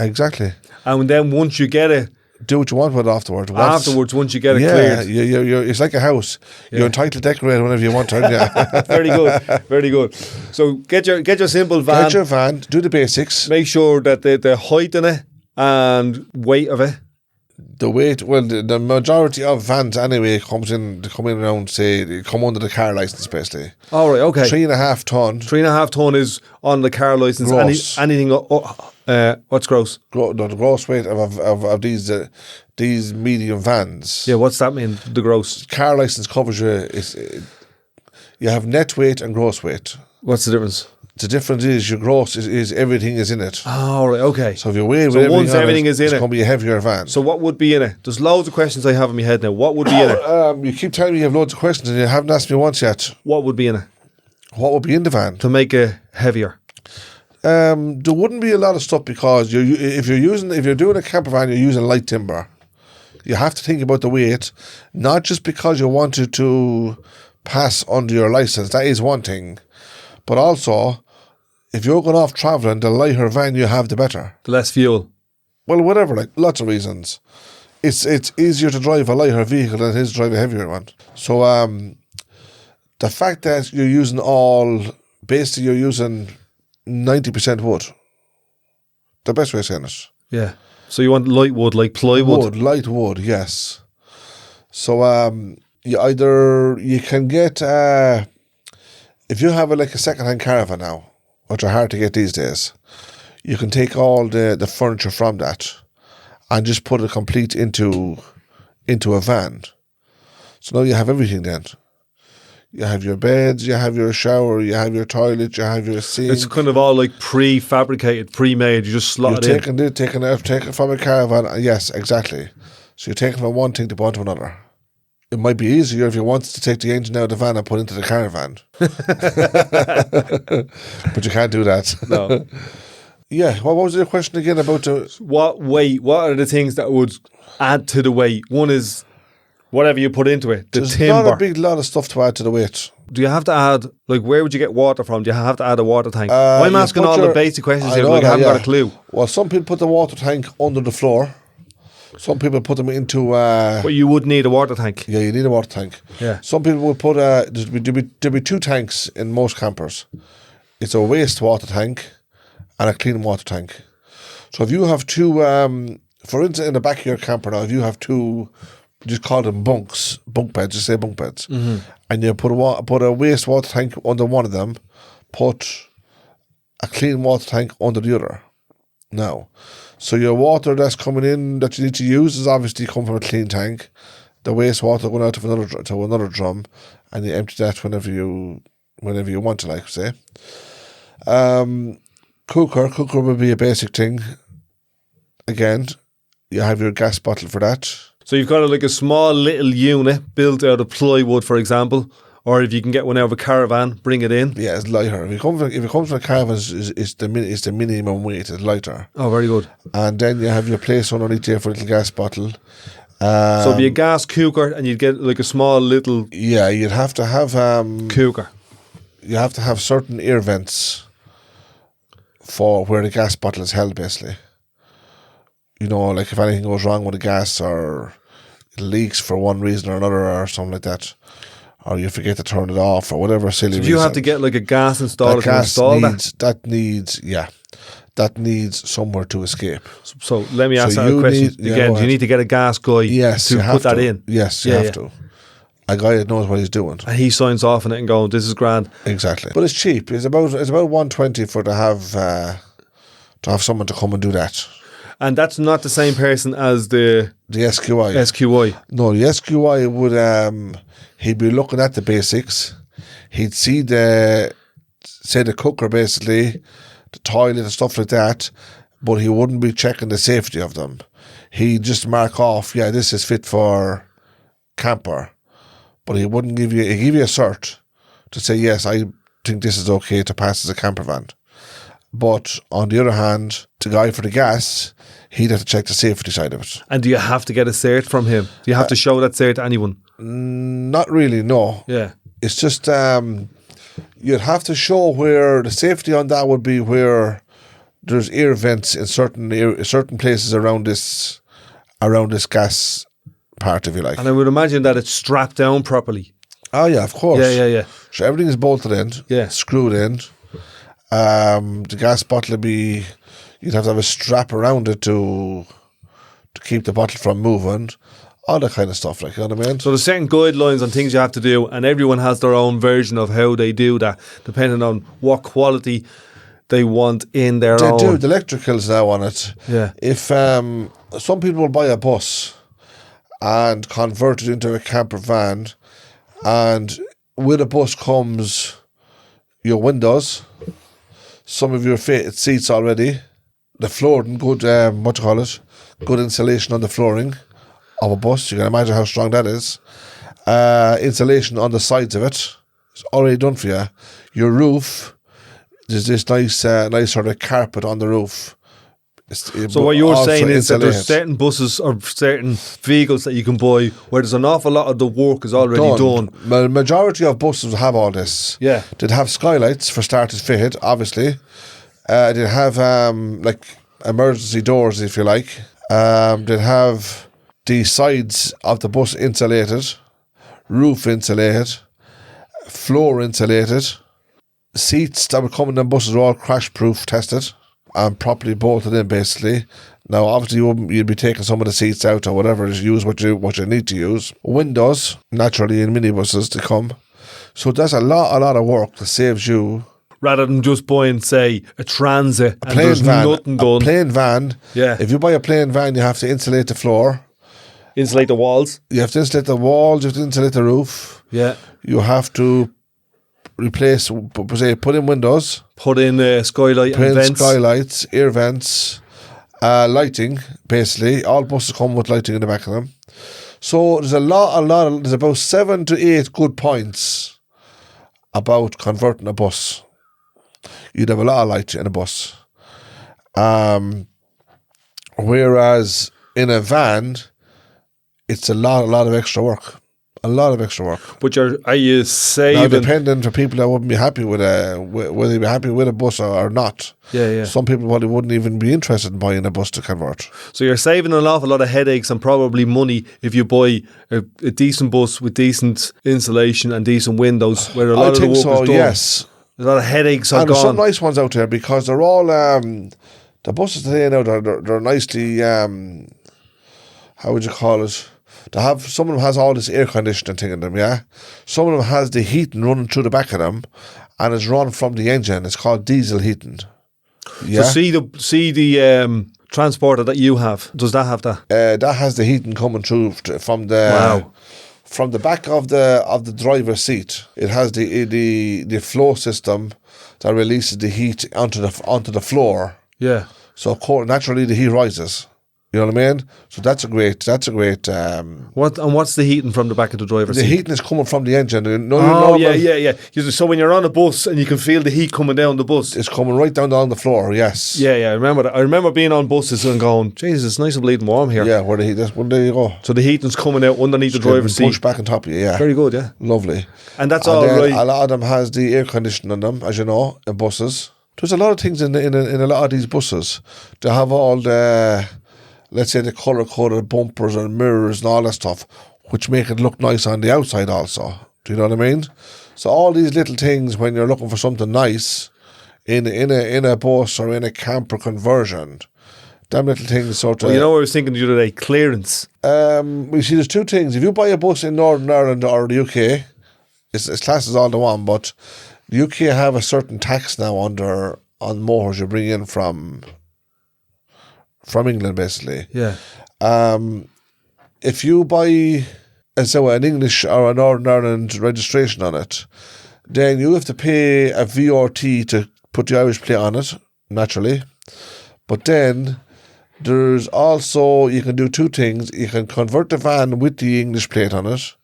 Exactly. And then once you get it, do what you want with it afterwards. Once you get it cleared. You're, it's like a house. You're entitled to decorate whenever you want to. Yeah. Very good, very good. So get your simple van. Get your van, do the basics. Make sure that the height in it and weight of it. The weight, well, the majority of vans anyway come in around, say, they come under the car licence basically. All right, okay. 3.5 ton. 3.5 ton is on the car licence. Gross. Anything, what's gross? The gross weight of these medium vans. Yeah, what's that mean, the gross? Car licence covers you, you have net weight and gross weight. What's the difference? The difference is your gross is everything is in it. All right, okay. So if you weigh so once everything is in it's going to be a heavier van. So what would be in it? There's loads of questions I have in my head now. What would be in it? You keep telling me you have loads of questions and you haven't asked me once yet. What would be in it? What would be in the van? To make it heavier? There wouldn't be a lot of stuff because if you're doing a camper van, you're using light timber. You have to think about the weight, not just because you wanted to pass under your license. That is one thing. But also, if you're going off travelling, the lighter van you have, the better. The less fuel. Well, whatever, like lots of reasons. It's easier to drive a lighter vehicle than it is to drive a heavier one. So the fact that you're using basically you're using 90% wood. The best way of saying it. Yeah. So you want light wood, like plywood? Light wood, yes. So you can get if you have a second-hand caravan now, which are hard to get these days, you can take all the furniture from that and just put it complete into a van. So now you have everything then. You have your beds, you have your shower, you have your toilet, you have your sink. It's kind of all like prefabricated, pre-made. You just slot it in. Taking it from a caravan. Yes, exactly. So you're taking from one thing to put into another. It might be easier if you wanted to take the engine out of the van and put it into the caravan. But you can't do that. No. Yeah, what was your question again about what are the things that would add to the weight? One is whatever you put into it, the There's timber. not a big lot of stuff to add to the weight. Do you have to add, like, where would you get water from? Do you have to add a water tank? I'm asking all the basic questions here, like I haven't got a clue. Well, some people put the water tank under the floor. Some people put them into... But you would need a water tank. Yeah, you need a water tank. Yeah. Some people would put... There'd be 2 tanks in most campers. It's a waste water tank and a clean water tank. So if you have 2... for instance, in the back of your camper now, if you have 2 just call them bunk beds, just say bunk beds. And you put a wastewater tank under one of them, put a clean water tank under the other. Now, so your water that's coming in that you need to use is obviously come from a clean tank. The wastewater going out to another drum, and you empty that whenever you want to, like say. Cooker would be a basic thing. Again, you have your gas bottle for that. So you've got like a small little unit built out of plywood, for example, or if you can get one out of a caravan, bring it in. Yeah, it's lighter. If it comes from a caravan, it's the minimum weight. It's lighter. Oh, very good. And then you have your place underneath there for a little gas bottle. So it'd be a gas cooker, and you'd get like a small little. Yeah, you'd have to have cooker. You have to have certain air vents for where the gas bottle is held, basically. You know, like if anything goes wrong with the gas or it leaks for one reason or another or something like that, or you forget to turn it off or whatever silly reason. So you have to get like a gas installer to install that? That needs somewhere to escape. So let me ask that a question again. Do you need to get a gas guy to put that in? Yes, you have to. A guy that knows what he's doing. And he signs off on it and going, this is grand. Exactly. But it's cheap. It's about $120 to have someone to come and do that. And that's not the same person as the SQI. SQI. No, the SQI would he'd be looking at the basics. He'd see the cooker basically, the toilet and stuff like that, but he wouldn't be checking the safety of them. He'd just mark off, yeah, this is fit for camper. But he'd give you a cert to say, yes, I think this is okay to pass as a camper van. But on the other hand, the guy for the gas, he'd have to check the safety side of it. And do you have to get a cert from him? Do you have to show that cert to anyone? Not really, no. Yeah. It's just you'd have to show where the safety on that would be where there's air vents in certain places around this gas part, if you like. And I would imagine that it's strapped down properly. Oh yeah, of course. Yeah. So everything is bolted in, screwed in. The gas bottle would be, you'd have to have a strap around it to keep the bottle from moving, all that kind of stuff, like, you know what I mean? So there's certain guidelines on things you have to do, and everyone has their own version of how they do that, depending on what quality they want in their own. They do, the electricals now on it. Yeah. If some people will buy a bus and convert it into a camper van, and with a bus comes your windows, some of your fitted seats already, the flooring, good good insulation on the flooring of a bus. You can imagine how strong that is. Insulation on the sides of it, it's already done for you. Your roof, there's this nice sort of carpet on the roof. So what you're saying is that there's certain buses or certain vehicles that you can buy where there's an awful lot of the work is already done. The majority of buses have all this. Yeah. They'd have skylights for starters fitted, obviously. They'd have like emergency doors, if you like. They'd have the sides of the bus insulated, roof insulated, floor insulated. Seats that would come in the buses are all crash-proof tested and properly bolted in, basically. Now, obviously, you'd be taking some of the seats out or whatever, use what you need to use. Windows, naturally, in minibuses to come. So there's a lot of work that saves you. Rather than just buying, say, a Transit and there's nothing done. A plain van. Yeah. If you buy a plain van, you have to insulate the floor. Insulate the walls. You have to insulate the walls. You have to insulate the roof. Yeah. You have to replace, put in windows. Put in skylight and vents. Skylights, air vents, lighting, basically. All buses come with lighting in the back of them. So there's there's about 7 to 8 good points about converting a bus. You'd have a lot of light in a bus. Whereas in a van, it's a lot of extra work. A lot of extra work. But are you saving? Now, depending for people that wouldn't be happy with whether they'd be happy with a bus or not. Yeah. Some people probably wouldn't even be interested in buying a bus to convert. So you're saving an awful lot of headaches and probably money if you buy a decent bus with decent insulation and decent windows, where a lot of the work is done. Yes. There's a lot of headaches are and gone. There's some nice ones out there because they're all the buses today now. They're nicely how would you call it? Some of them has all this air conditioning thing in them, yeah. Some of them has the heating running through the back of them, and it's run from the engine. It's called diesel heating. Yeah. So see the transporter that you have. Does that have that? That has the heating coming through from the from the back of the driver's seat. It has the flow system that releases the heat onto the floor. Yeah. So naturally the heat rises. You know what I mean? So that's a great. What's the heating from the back of the driver's seat? The heating is coming from the engine. Yeah. So when you're on a bus and you can feel the heat coming down the bus, it's coming right down the floor. Yes. Yeah. I remember that. I remember being on buses and going, Jesus, it's nice and bleeding warm here. Yeah, there you go. So the heating's coming out underneath the driver's seat. Push back on top of you. Yeah. Very good. Yeah. Lovely. And that's all right. A lot of them has the air conditioning in them, as you know, in buses. There's a lot of things in a lot of these buses. They have all the, let's say, the colour-coded bumpers and mirrors and all that stuff, which make it look nice on the outside also. Do you know what I mean? So all these little things, when you're looking for something nice in a bus or in a camper conversion, them little things sort of... Well, you know what I was thinking the other day? Clearance. You see, there's two things. If you buy a bus in Northern Ireland or the UK, it's classed as all the one, but the UK have a certain tax now on motors you bring in from England, basically. Yeah. If you buy an English or a Northern Ireland registration on it, then you have to pay a VRT to put the Irish plate on it, naturally. But then there's also, you can do two things. You can convert the van with the English plate on it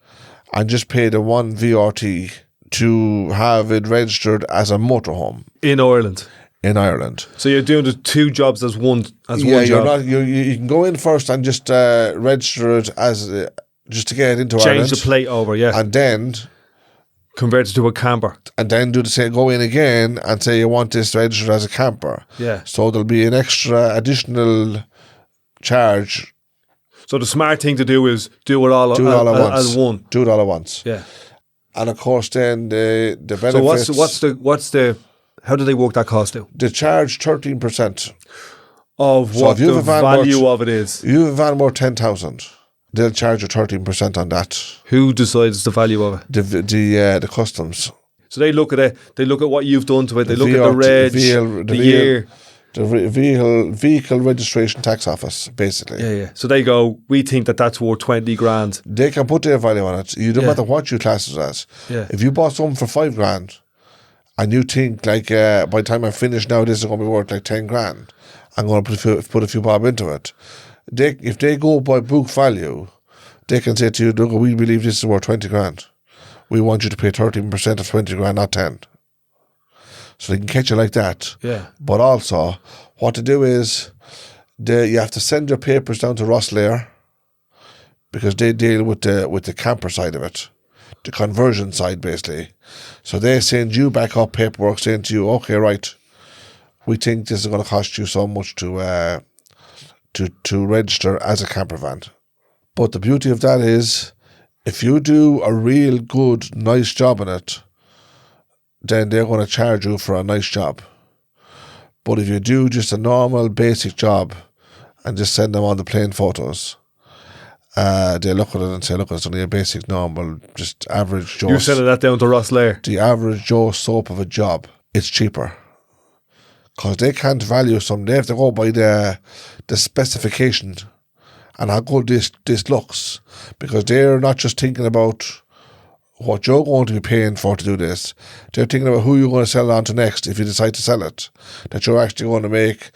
and just pay the one VRT to have it registered as a motorhome. In Ireland. In Ireland. So you're doing the two jobs as one job. You can go in first and just register it as just to get it into Ireland. Change the plate over, yeah. And then convert it to a camper. And then do the same, go in again and say you want this registered as a camper. Yeah. So there'll be an extra additional charge. So the smart thing to do is do it all at once. Do it all at once. Yeah. And of course then the benefits. So what's the how do they work that cost out? They charge 13% of what the value of it is. You have a van worth 10,000. They'll charge you 13% on that. Who decides the value of it? The customs. So they look at it. They look at what you've done to it. They look at the reg, the year, the vehicle registration tax office, basically. Yeah. So they go, we think that's worth 20 grand. They can put their value on it. You don't matter what you class it as. Yeah. If you bought something for 5 grand, and you think like by the time I finish now, this is going to be worth like 10 grand. I'm going to put a few bob into it. If they go by book value, they can say to you, look, we believe this is worth 20 grand. We want you to pay 13% of 20 grand, not 10. So they can catch you like that. Yeah. But also, what to do is, you have to send your papers down to Rosslare, because they deal with the camper side of it, the conversion side, basically. So they send you back up paperwork saying to you, okay, right, we think this is going to cost you so much to register as a camper van. But the beauty of that is, if you do a real good, nice job in it, then they're going to charge you for a nice job. But if you do just a normal, basic job and just send them all the plain photos, they look at it and say, look, it's only a basic, normal, just average Joe. You're sending that down to Rosslare. The average Joe soap of a job. It's cheaper. Because they can't value something. They have to go by the specification and how good this looks. Because they're not just thinking about what you're going to be paying for to do this. They're thinking about who you're going to sell it on to next if you decide to sell it. That you're actually going to make,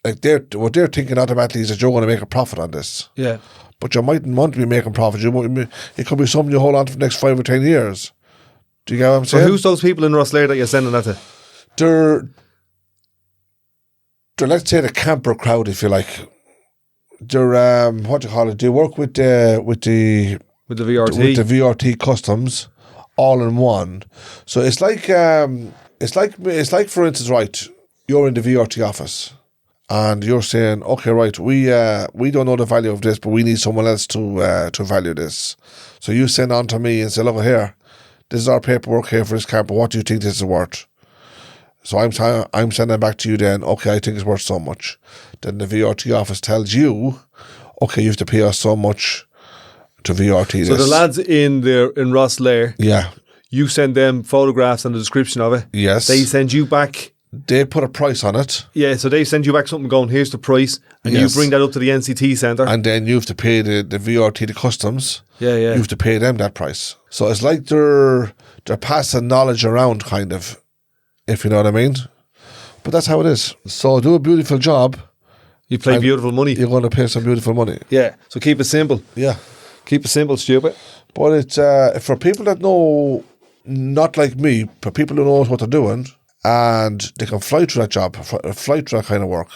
what they're thinking automatically is that you're going to make a profit on this. Yeah. But you mightn't want to be making profit. It could be something you hold on for the next 5 or 10 years. Do you get what I'm saying? So who's those people in Rosslare that you're sending that to? They're let's say the camper crowd, if you like. They're what do you call it? They work with the VRT. With the VRT? With the VRT customs, all in one. So it's like for instance, right, you're in the VRT office and you're saying, okay, right, we don't know the value of this, but we need someone else to value this. So you send on to me and say, look here, this is our paperwork here for this camper. What do you think this is worth? So I'm sending back to you then, okay, I think it's worth so much. Then the VRT office tells you, okay, you have to pay us so much to VRT So this. the lads in Rosslare, Yeah. you send them photographs and the description of it. Yes. They send you back. They put a price on it, Yeah, so they send you back something going, here's the price, and Yes. you bring that up to the NCT centre. and then you have to pay the VRT, the customs. Yeah. You have to pay them that price. So it's like they're passing knowledge around, kind of, if you know what I mean. But that's how it is. So do a beautiful job, You play beautiful money. you're going to pay some beautiful money. Yeah, so keep it simple. Yeah. Keep it simple, stupid. But it's for people that know, not like me, for people who know what they're doing, and they can fly through that job, fly through that kind of work,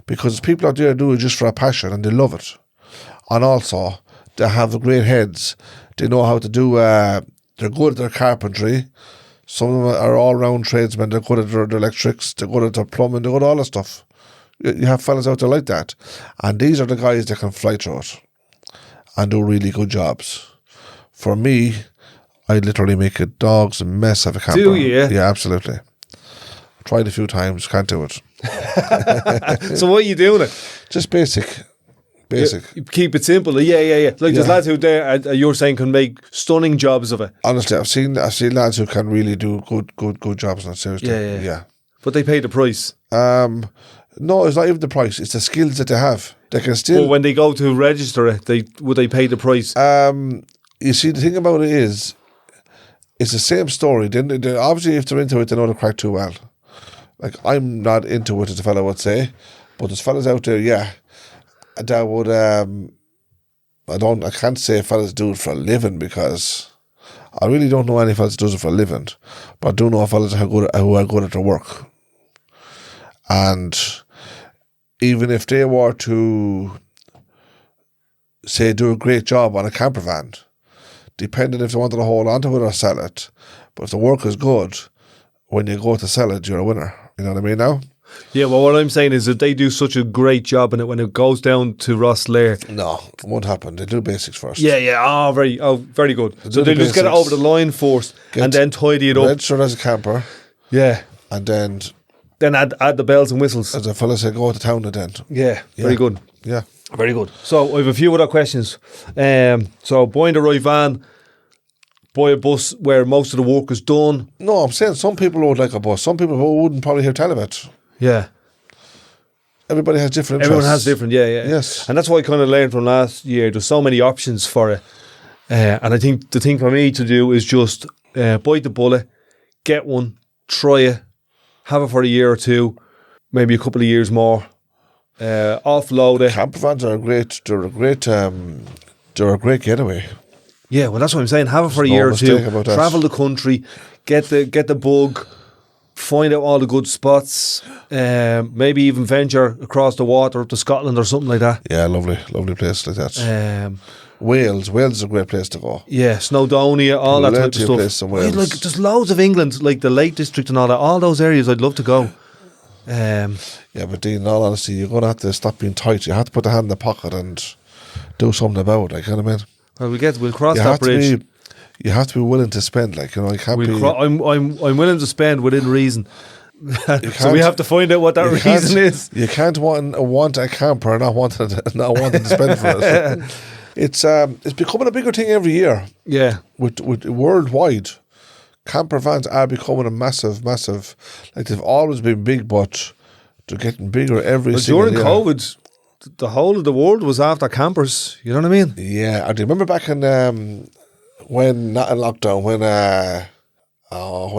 because people out there do it just for a passion and they love it. And also, they have great heads. They know how to do, they're good at their carpentry. Some of them are all-round tradesmen. They're good at their electrics. They're good at their plumbing. They're good at all that stuff. You have fellas out there like that. And these are the guys that can fly through it and do really good jobs. For me, I literally make a dog's mess of a camper. Do you? Yeah, absolutely. Tried a few times, can't do it. So what are you doing it? Just basic. You keep it simple. Yeah. Like there's lads who there, you're saying, can make stunning jobs of it. Honestly, I've seen lads who can really do good jobs on it, seriously. Yeah. But they pay the price. No, it's not even the price. It's the skills that they have. They can still. But when they go to register it, would they pay the price? You see, the thing about it is, it's the same story. They obviously, if they're into it, they know the crack too well. Like, I'm not into it, as a fella would say, but there's fellas out there, that would. I can't say fellas do it for a living, because I really don't know any fellas that does it for a living, but I do know fellas who are good at their work. And even if they were to, say, do a great job on a camper van, depending if they wanted to hold on to it or sell it, but if the work is good, when you go to sell it, you're a winner. You know what I mean now? Yeah, well, what I'm saying is that they do such a great job in it when it goes down to Rosslare. No, it won't happen. They do basics first. Yeah. Very good. So the they just get it basics. over the line first and then tidy it up. Registered as a camper, Yeah. and then, Then add the bells and whistles. as a fella said, go to town and then. Yeah, very good. Yeah. Very good. So I have a few other questions. So buying the right van, buy a bus where most of the work is done. No, I'm saying some people would like a bus. Some people wouldn't probably hear tell of it. Yeah. Everybody has different interests. Everyone has different, yeah. Yes. And that's what I kind of learned from last year. There's so many options for it. And I think the thing for me to do is just bite the bullet, get one, try it, have it for a year or two, maybe a couple of years more, offload it. Camper vans are they're a great getaway. Yeah, well, that's what I'm saying. Have it for a no year or two. mistake about that. Travel the country, get the bug, find out all the good spots. Maybe even venture across the water up to Scotland or something like that. Yeah, lovely place like that. Wales is a great place to go. Yeah, Snowdonia, all that type of Plenty of stuff. places in Wales. Like, there's loads of England, like the Lake District and all that. All those areas, I'd love to go. Yeah, but Dean, in all honesty, you're going to have to stop being tight. You have to put the hand in the pocket and do something about it. Like, you know what I mean? Well, we'll cross that bridge. You have to be willing to spend. Like, you know, you can't be. I'm willing to spend within reason. So we have to find out what that you reason is. You can't want a camper and not wanting to spend for it. It's becoming a bigger thing every year. Yeah. With worldwide, camper vans are becoming a massive. Like, they've always been big, but they're getting bigger every single year. During COVID, the whole of the world was after campers. You know what I mean? Yeah, I do remember back in when not in lockdown, when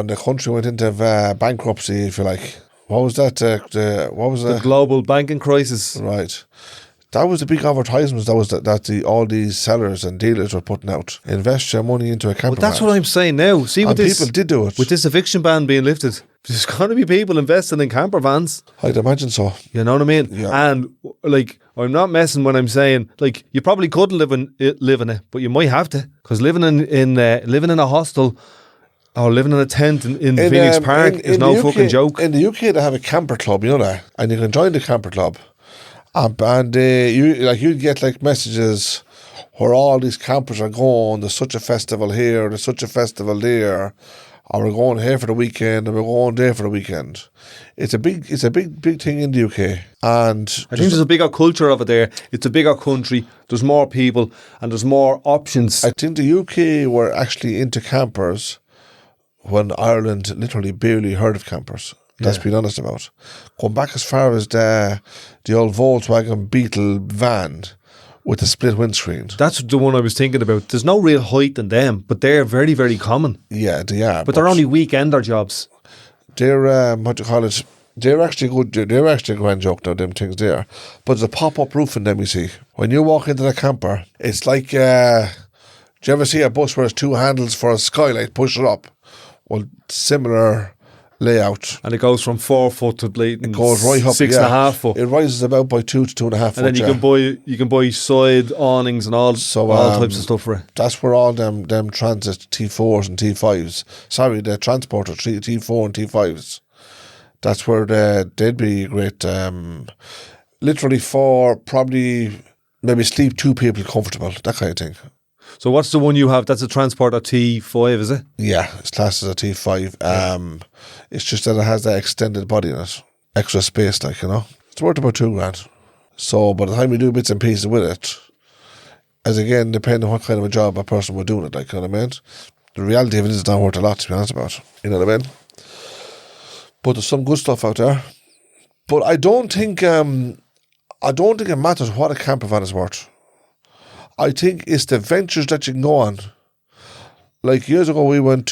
the country went into bankruptcy, if you like. What was that? The global banking crisis. Right. That was the big advertisements. All these sellers and dealers were putting out. Invest your money into a camper. But that's van. what I'm saying now. See, with And this, people did do it. with this eviction ban being lifted, there's going to be people investing in camper vans. I'd imagine so. You know what I mean? Yeah. And like, I'm not messing when I'm saying, like, you probably could live in it, but you might have to, because living in a hostel or living in a tent in Phoenix Park is no fucking joke. In the UK, they have a camper club, you know that, and you can join the camper club. And you'd get like messages where all these campers are going. There's such a festival here. There's such a festival there. or we're going here for the weekend, and we're going there for the weekend. It's a big thing in the UK, and I think there's a bigger culture of it there. It's a bigger country. There's more people, and there's more options. I think the UK were actually into campers when Ireland literally barely heard of campers. Let's be honest about. Going back as far as the old Volkswagen Beetle van with the split windscreen. That's the one I was thinking about. There's no real height in them, but they're very, very common. Yeah, they are. But they're only weekender jobs. They're, what do you call it? They're actually good. They're actually a grand joke now, them things there. But there's a pop-up roof in them, you see. When you walk into the camper, it's like, do you ever see a bus where it's two handles for a skylight, push it up? Well, similar layout. And it goes from 4 foot to It goes right up, 6.5 foot. It rises about by 2 to 2.5 foot. And then you can buy side awnings and all types of stuff for it. That's where all them transit T4s and T5s. Sorry, the transporter T4 and T5s. That's where they'd be great. Literally for probably maybe sleep 2 people comfortable, that kind of thing. So what's the one you have? That's a Transporter T5, is it? Yeah, it's classed as a T5. It's just that it has that extended body in it. Extra space, like, you know. It's worth about $2,000. So by the time you do bits and pieces with it, as again, depending on what kind of a job a person would do it, like, you know what I mean? The reality of it is it's not worth a lot, to be honest about. You know what I mean? But there's some good stuff out there. But I don't think it matters what a camper van is worth. I think it's the ventures that you can go on. Like years ago, we went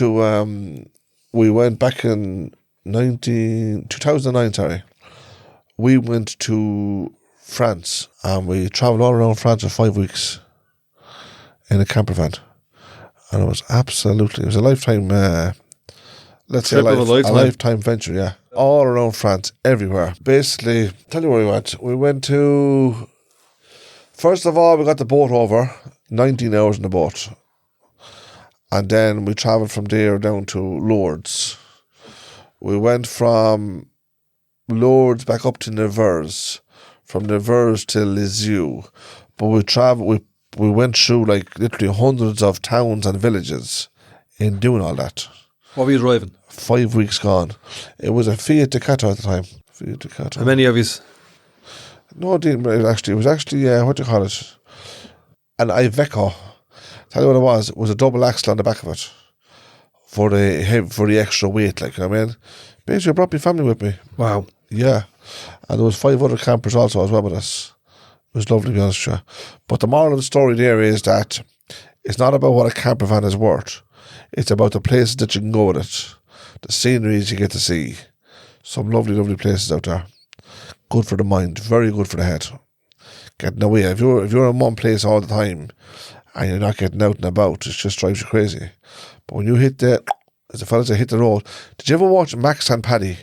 back in 2009, sorry. We went to France and we travelled all around France for 5 weeks in a camper van. And it was a lifetime, a lifetime venture, yeah. All around France, everywhere. Basically, tell you where we went. We went to... First of all, we got the boat over, 19 hours in the boat. And then we travelled from there down to Lourdes. We went from Lourdes back up to Nevers, from Nevers to Lisieux. But we went through like literally hundreds of towns and villages in doing all that. What were you driving? 5 weeks gone. It was a Fiat Ducato at the time. Fiat Ducato. How many of you? No, it didn't. It was actually what do you call it? An Iveco. Tell you what it was. It was a double axle on the back of it for the extra weight. Like, you know what I mean? Basically, I brought my family with me. Wow. Yeah, and there was 5 other campers also as well with us. It was lovely, to be honest with you. But the moral of the story there is that it's not about what a camper van is worth. It's about the places that you can go with it, the sceneries you get to see. Some lovely, lovely places out there. Good for the mind, very good for the head. Getting away. If you're in one place all the time and you're not getting out and about, it just drives you crazy. But when you hit as the fellas say, hit the road. Did you ever watch Max and Paddy?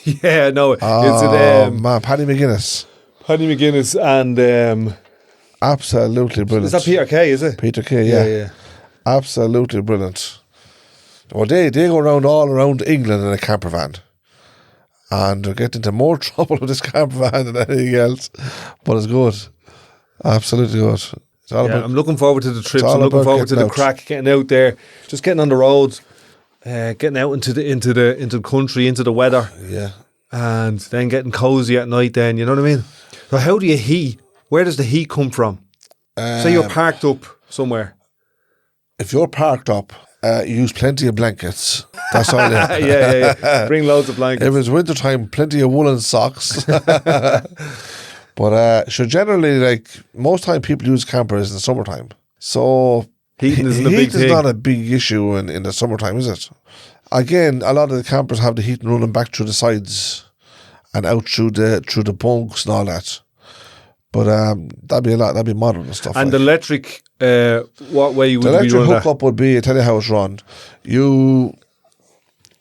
Yeah, no. Oh, man, Paddy McGuinness. Paddy McGuinness and... absolutely brilliant. Is that Peter Kay, is it? Peter Kay, yeah. Absolutely brilliant. Well, they go around all around England in a camper van. And they're getting into more trouble with this camper van than anything else. But it's good. Absolutely good. It's all about, I'm looking forward to the trips. I'm looking forward to the crack, getting out there, just getting on the road, getting out into the country, into the weather. Yeah. And then getting cozy at night then, you know what I mean? So how do you heat? Where does the heat come from? Say you're parked up somewhere. If you're parked up, use plenty of blankets. That's all. Yeah. Bring loads of blankets. If it's winter time, plenty of woolen socks. But generally, like most time, people use campers in the summertime. So heating isn't a big thing. Heat is not a big issue in the summertime, is it? Again, a lot of the campers have the heating running back through the sides and out through the bunks and all that. But that'd be modern and stuff. And like. the electric, what way would the you be running? The electric hookup would be, I tell you how it's run.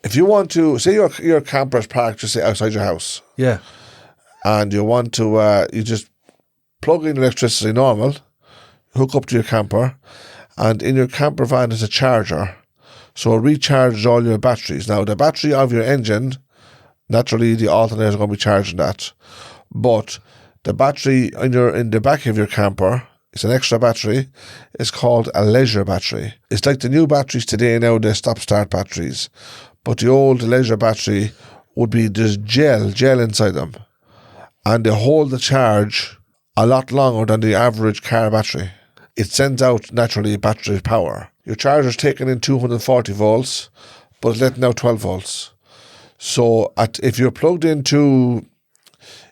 If you want to, say your camper's parked just say outside your house. Yeah. And you want to, you just plug in electricity normal, hook up to your camper, and in your camper van is a charger. So it recharges all your batteries. Now, the battery of your engine, naturally the alternator is going to be charging that. But the battery in the back of your camper It's an extra battery. It's called a leisure battery. It's like the new batteries today now, they're stop-start batteries. But the old leisure battery would be just gel inside them. And they hold the charge a lot longer than the average car battery. It sends out naturally battery power. Your charger's taking in 240 volts, but it's letting out 12 volts. So if you're plugged into...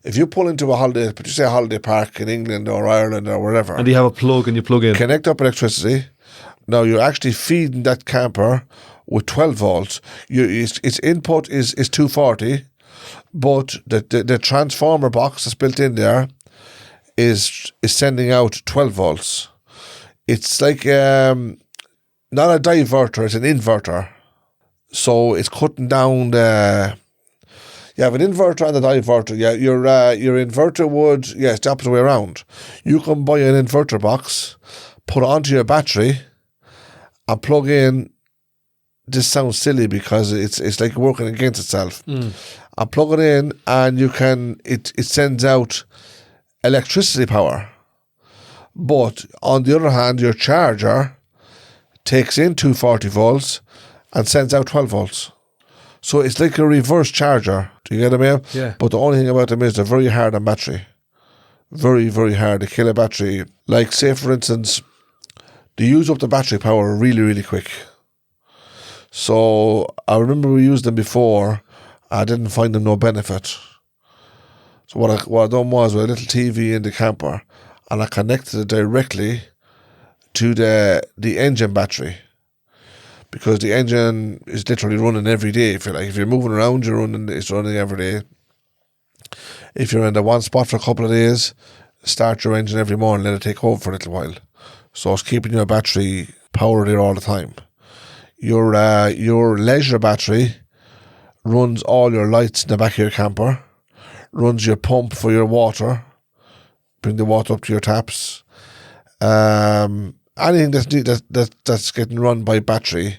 If you pull into a holiday, but you say a holiday park in England or Ireland or wherever, And you have a plug and you plug in. connect up electricity. Now you're actually feeding that camper with 12 volts. Its input is 240, but the transformer box that's built in there is sending out 12 volts. It's like not a diverter, it's an inverter. So it's cutting down the... You have an inverter and a diverter. Yeah, your inverter would... Yeah, it's the opposite way around. You can buy an inverter box, put it onto your battery, and plug in... This sounds silly because it's like working against itself. And plug it in, and you can... It sends out electricity power. But on the other hand, your charger takes in 240 volts and sends out 12 volts. So it's like a reverse charger. Do you get them, here? Yeah. But the only thing about them is they're very hard on battery. Very, very hard to kill a battery. Like, say, for instance, they use up the battery power really, really quick. So I remember we used them before. I didn't find them no benefit. So what I done was with a little TV in the camper, and I connected it directly to the engine battery. Because the engine is literally running every day. If you're moving around, it's running every day. If you're in the one spot for a couple of days, start your engine every morning, let it take over for a little while. So it's keeping your battery powered there all the time. Your leisure battery runs all your lights in the back of your camper, runs your pump for your water, bring the water up to your taps. Anything that's getting run by battery,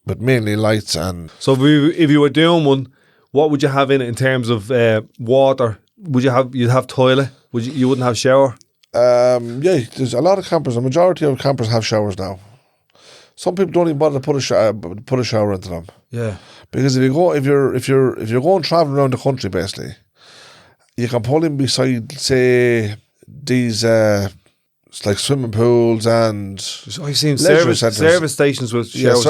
but mainly lights and... So if you were doing one, what would you have in it in terms of water? You'd have toilet? You wouldn't have shower? Yeah, there's a lot of campers. A majority of campers have showers now. Some people don't even bother to put a shower into them. Yeah. Because if you're going traveling around the country, basically, you can pull in beside, say, these it's like swimming pools and I've seen leisure service stations with showers.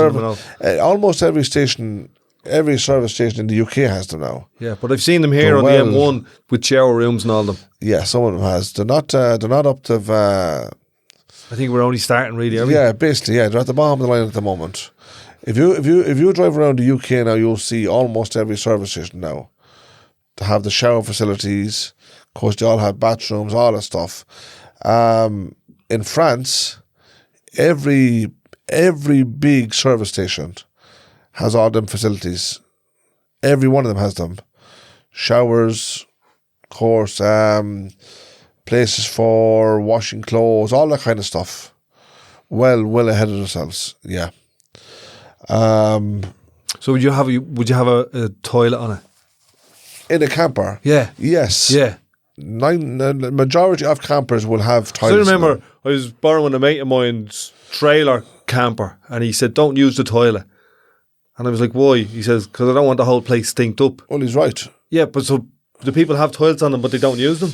Almost every service station in the UK has them now. Yeah, but I've seen them here on the M1 with shower rooms and all them. Yeah, some of them has. They're not up to. I think we're only starting really. Are we? Yeah, basically, yeah, they're at the bottom of the line at the moment. If you drive around the UK now, you'll see almost every service station now to have the shower facilities. Of course, they all have bathrooms, all that stuff. In France, every big service station has all them facilities. Every one of them has them. Showers, of course, places for washing clothes, all that kind of stuff. Well ahead of themselves, yeah. So would you have a toilet on it? In a camper? Yeah. Yes. Yeah. The majority of campers will have toilets. So I remember I was borrowing a mate of mine's trailer camper, and he said, "Don't use the toilet." And I was like, "Why?" He says, "Because I don't want the whole place stinked up." Well, he's right. Yeah, but so do people have toilets on them, but they don't use them?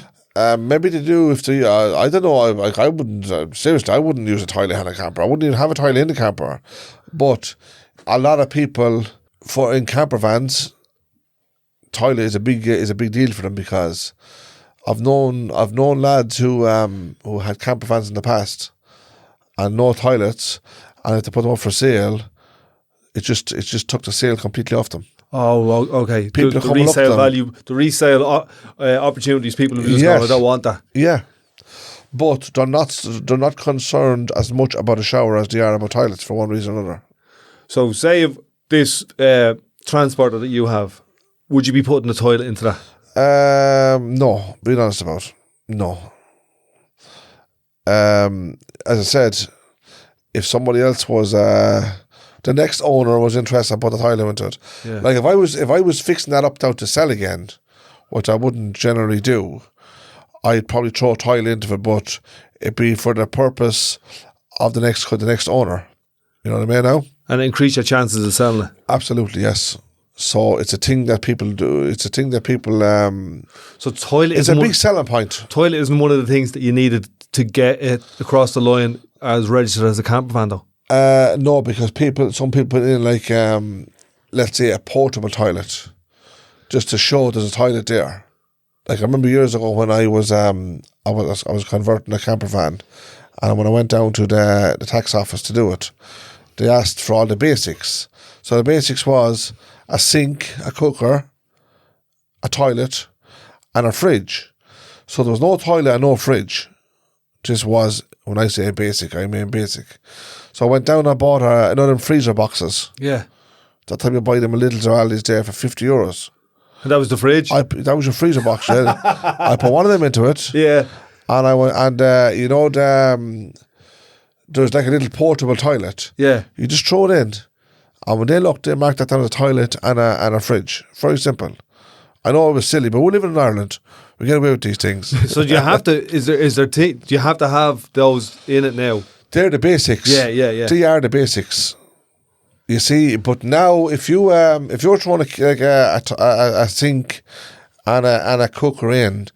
Maybe they do if they. I don't know. I wouldn't seriously. I wouldn't use a toilet in a camper. I wouldn't even have a toilet in the camper. But a lot of people in camper vans, toilet is a big deal for them because I've known lads who had camper vans in the past and no toilets, and if they put them up for sale, it just took the sale completely off them. Oh, okay. People the resale value, the resale opportunities. People have just gone, I don't want that. Yeah, but they're not concerned as much about a shower as they are about toilets for one reason or another. So, say if this transporter that you have, would you be putting a toilet into that? No. Being honest about it, no. As I said, if somebody else was the next owner was interested in putting a toilet into it. Yeah. Like if I was fixing that up now to sell again, which I wouldn't generally do, I'd probably throw a toilet into it, but It'd be for the purpose of the next owner. You know what I mean now? And increase your chances of selling it. Absolutely, yes. So it's a thing that people do. It's a thing that people. So toilet. It's a big selling point. Toilet isn't one of the things that you needed to get it across the line as registered as a camper van, though. No, because some people put in like, let's say, a portable toilet, just to show there's a toilet there. Like I remember years ago when I was converting a camper van, and when I went down to the tax office to do it, they asked for all the basics. So the basics was a sink, a cooker, a toilet, and a fridge. So there was no toilet and no fridge. This was, when I say basic, I mean basic. So I went down and bought another freezer boxes. Yeah. That time you buy them a little Zoraldi's there for €50. And that was the fridge? That was your freezer box. Yeah. I put one of them into it. Yeah. And I went, and there's like a little portable toilet. Yeah. You just throw it in. And when they looked, they marked that down as a toilet and a fridge. Very simple. I know it was silly, but we're living in Ireland. We get away with these things. So do you have to? Do you have to have those in it now? They're the basics. Yeah. They are the basics. You see, but now if you're throwing a sink and a cooker in,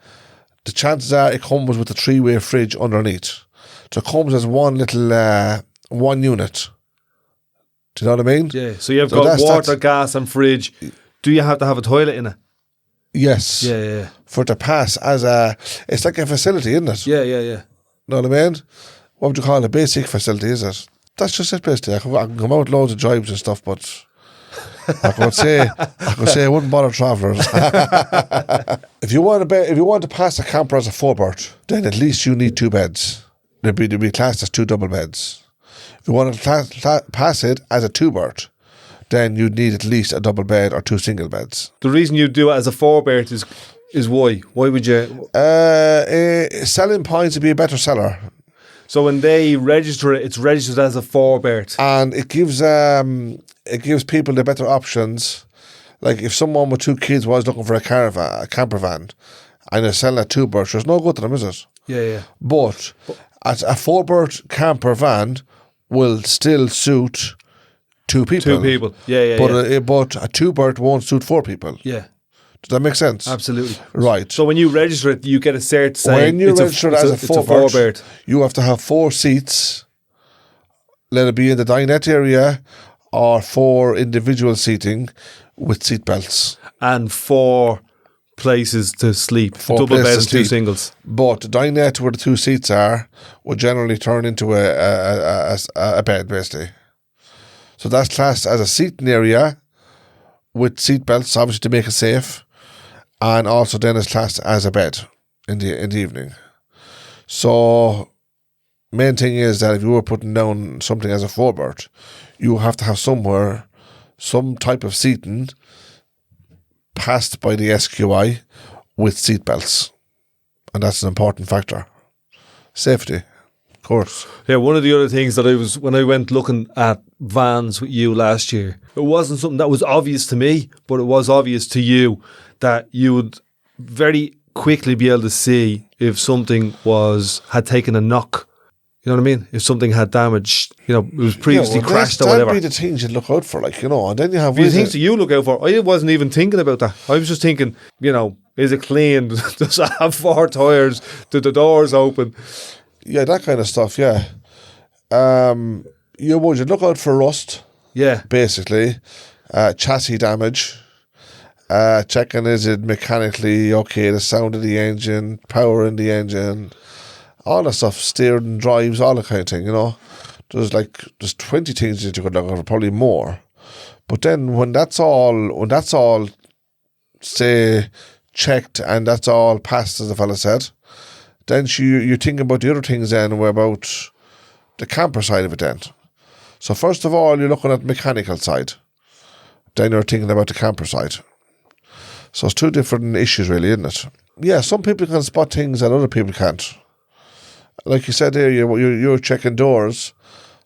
the chances are it comes with a 3-way fridge underneath. So it comes as one little one unit. Do you know what I mean? Yeah. So you've got water, gas, and fridge. Do you have to have a toilet in it? Yes. Yeah. For it to pass it's like a facility, isn't it? Yeah. Know what I mean? What would you call it? A basic facility, is it? That's just it, basically. I can come out with loads of jibes and stuff, but I could say I wouldn't bother travellers. If you want to pass a camper as a 4-berth, then at least you need 2 beds. They'd be classed as 2 double beds. If you want to pass it as a 2-berth, then you'd need at least a double bed or 2 single beds. The reason you do it as a 4-berth is why? Why would you? Selling points to be a better seller. So when they register it, it's registered as a 4-berth. And it gives people the better options. Like if someone with 2 kids was looking for a camper van, and they're selling a 2-berth, there's no good to them, is it? Yeah. But as a 4-berth camper van will still suit 2 people. 2 people. Yeah. But a 2-berth won't suit 4 people. Yeah. Does that make sense? Absolutely. Right. So when you register it, you get a cert saying when you register it as a 4-berth, you have to have 4 seats. Let it be in the dinette area or 4 individual seating with seat belts. And 4 places to sleep. 4 double places bed to and 2 sleep. singles. But the dinette where the 2 seats are will generally turn into a bed, basically. So that's classed as a seating area with seat belts, obviously to make it safe. And also then it's classed as a bed in the evening. So main thing is that if you were putting down something as a 4-berth, you have to have somewhere some type of seating passed by the SQI with seat belts. And that's an important factor. Safety, of course. Yeah, one of the other things that when I went looking at vans with you last year, it wasn't something that was obvious to me, but it was obvious to you that you would very quickly be able to see if something had taken a knock. You know what I mean? If something had damaged, it was previously crashed or whatever. That'd be the things you'd look out for, and then you have... The things that you look out for, I wasn't even thinking about that. I was just thinking, is it clean? Does it have 4 tyres? Do the doors open? Yeah, that kind of stuff, yeah. You'd look out for rust. Yeah. Basically. Chassis damage. Checking is it mechanically okay, the sound of the engine, power in the engine, all that stuff, steering, drives, all that kind of thing, There's 20 things that you could look at, probably more. But then when that's all, say, checked and that's all passed, as the fella said, then you're thinking about the other things then, about the camper side of it then. So first of all, you're looking at the mechanical side. Then you're thinking about the camper side. So it's 2 different issues really, isn't it? Yeah, some people can spot things that other people can't. Like you said there, you're checking doors,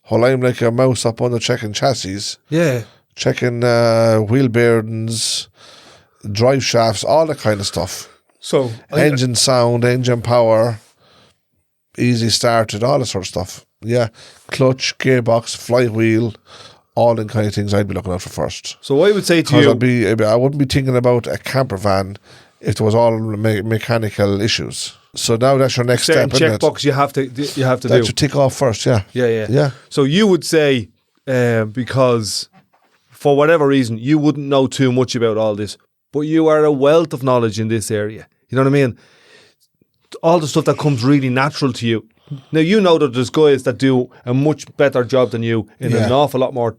while I'm like a mouse up under checking chassis. Yeah. Checking wheel bearings, drive shafts, all that kind of stuff. So engine sound, engine power. easy start and all that sort of stuff. Yeah, clutch, gearbox, flywheel, all the kind of things I'd be looking out for first. So I would say to you, I wouldn't be thinking about a camper van if there was all mechanical issues. So now that's your next certain step, isn't it? checkbox you have to That do. you tick off first, yeah. Yeah. So you would say, because for whatever reason, you wouldn't know too much about all this, but you are a wealth of knowledge in this area. You know what I mean? All the stuff that comes really natural to you. Now, you know that there's guys that do a much better job than you in an awful lot more,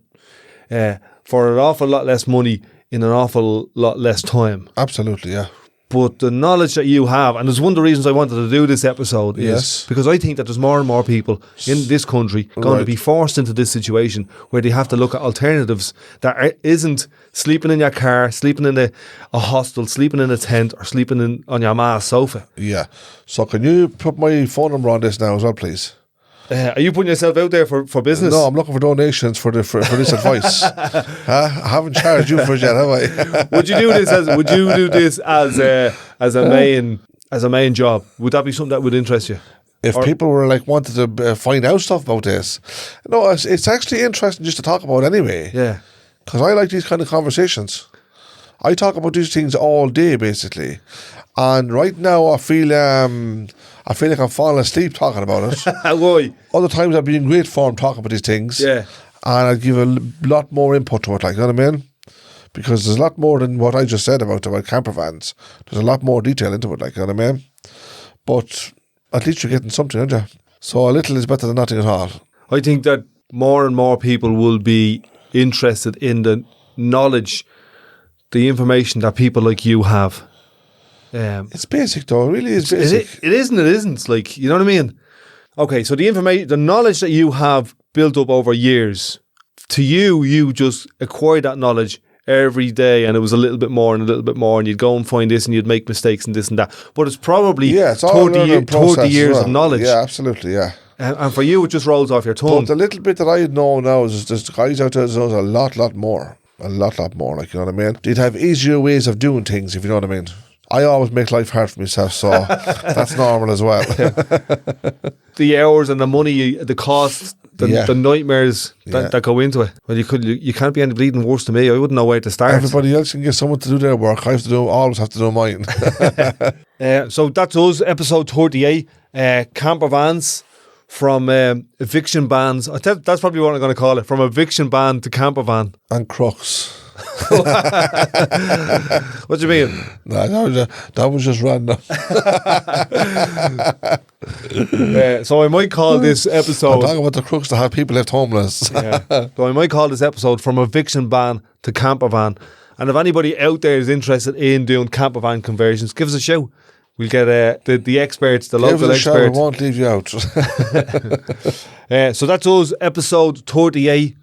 for an awful lot less money in an awful lot less time. Absolutely, yeah. But the knowledge that you have, and it's one of the reasons I wanted to do this episode, is because I think that there's more and more people in this country going to be forced into this situation where they have to look at alternatives that isn't sleeping in your car, sleeping in a hostel, sleeping in a tent, or sleeping on your ma's sofa. Yeah. So can you put my phone number on this now as well, please? Are you putting yourself out there for business? No, I'm looking for donations for this advice. I haven't charged you for it yet, have I? Would you do this as a main job? Would that be something that would interest you? If people were like wanted to find out stuff about this, no, it's actually interesting just to talk about anyway. Yeah, because I like these kind of conversations. I talk about these things all day, basically, and right now I feel like I'm falling asleep talking about it. Why? Other times I'd be in great form talking about these things. Yeah, and I'd give a lot more input to it. Like, you know what I mean? Because there's a lot more than what I just said about camper vans. There's a lot more detail into it. Like, you know what I mean? But at least you're getting something, aren't you? So a little is better than nothing at all. I think that more and more people will be interested in the knowledge, the information that people like you have. It's basic though, it really is basic. It isn't. Like, you know what I mean? Okay, so the knowledge that you have built up over years, to you just acquired that knowledge every day, and it was a little bit more and a little bit more, and you'd go and find this and you'd make mistakes and this and that. But it's probably 30 years of knowledge. Yeah, absolutely, yeah. And for you, it just rolls off your tongue. But the little bit that I know now is there's guys out there that knows a lot more. A lot more, like, you know what I mean? They'd have easier ways of doing things, if you know what I mean. I always make life hard for myself, so that's normal as well. The hours and the money, the costs, the nightmares that go into it. Well, you can't be any bleeding worse than me. I wouldn't know where to start. Everybody else can get someone to do their work. I always have to do mine. So that's us, episode 38, camper vans. From eviction bans, that's probably what I'm going to call it. From eviction ban to camper van. And crooks. What do you mean? No, that was just random. So I might call this episode... I'm talking about the crooks that have people left homeless. So I might call this episode From Eviction Ban to Camper Van. And if anybody out there is interested in doing camper van conversions, give us a shout. We'll get the experts, the local experts. Shout, I won't leave you out. So that's us, episode 38,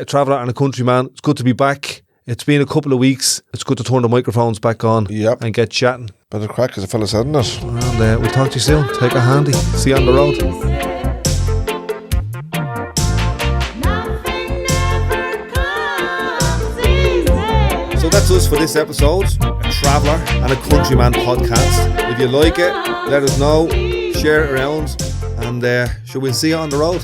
Traveller and a Countryman. It's good to be back. It's been a couple of weeks. It's good to turn the microphones back on and get chatting. Better crack, as a fella said, isn't it? And we'll talk to you soon. Take it handy. See you on the road. So that's us for this episode, a Traveller and a Countryman podcast. If you like it, let us know, share it around, and we'll see you on the road.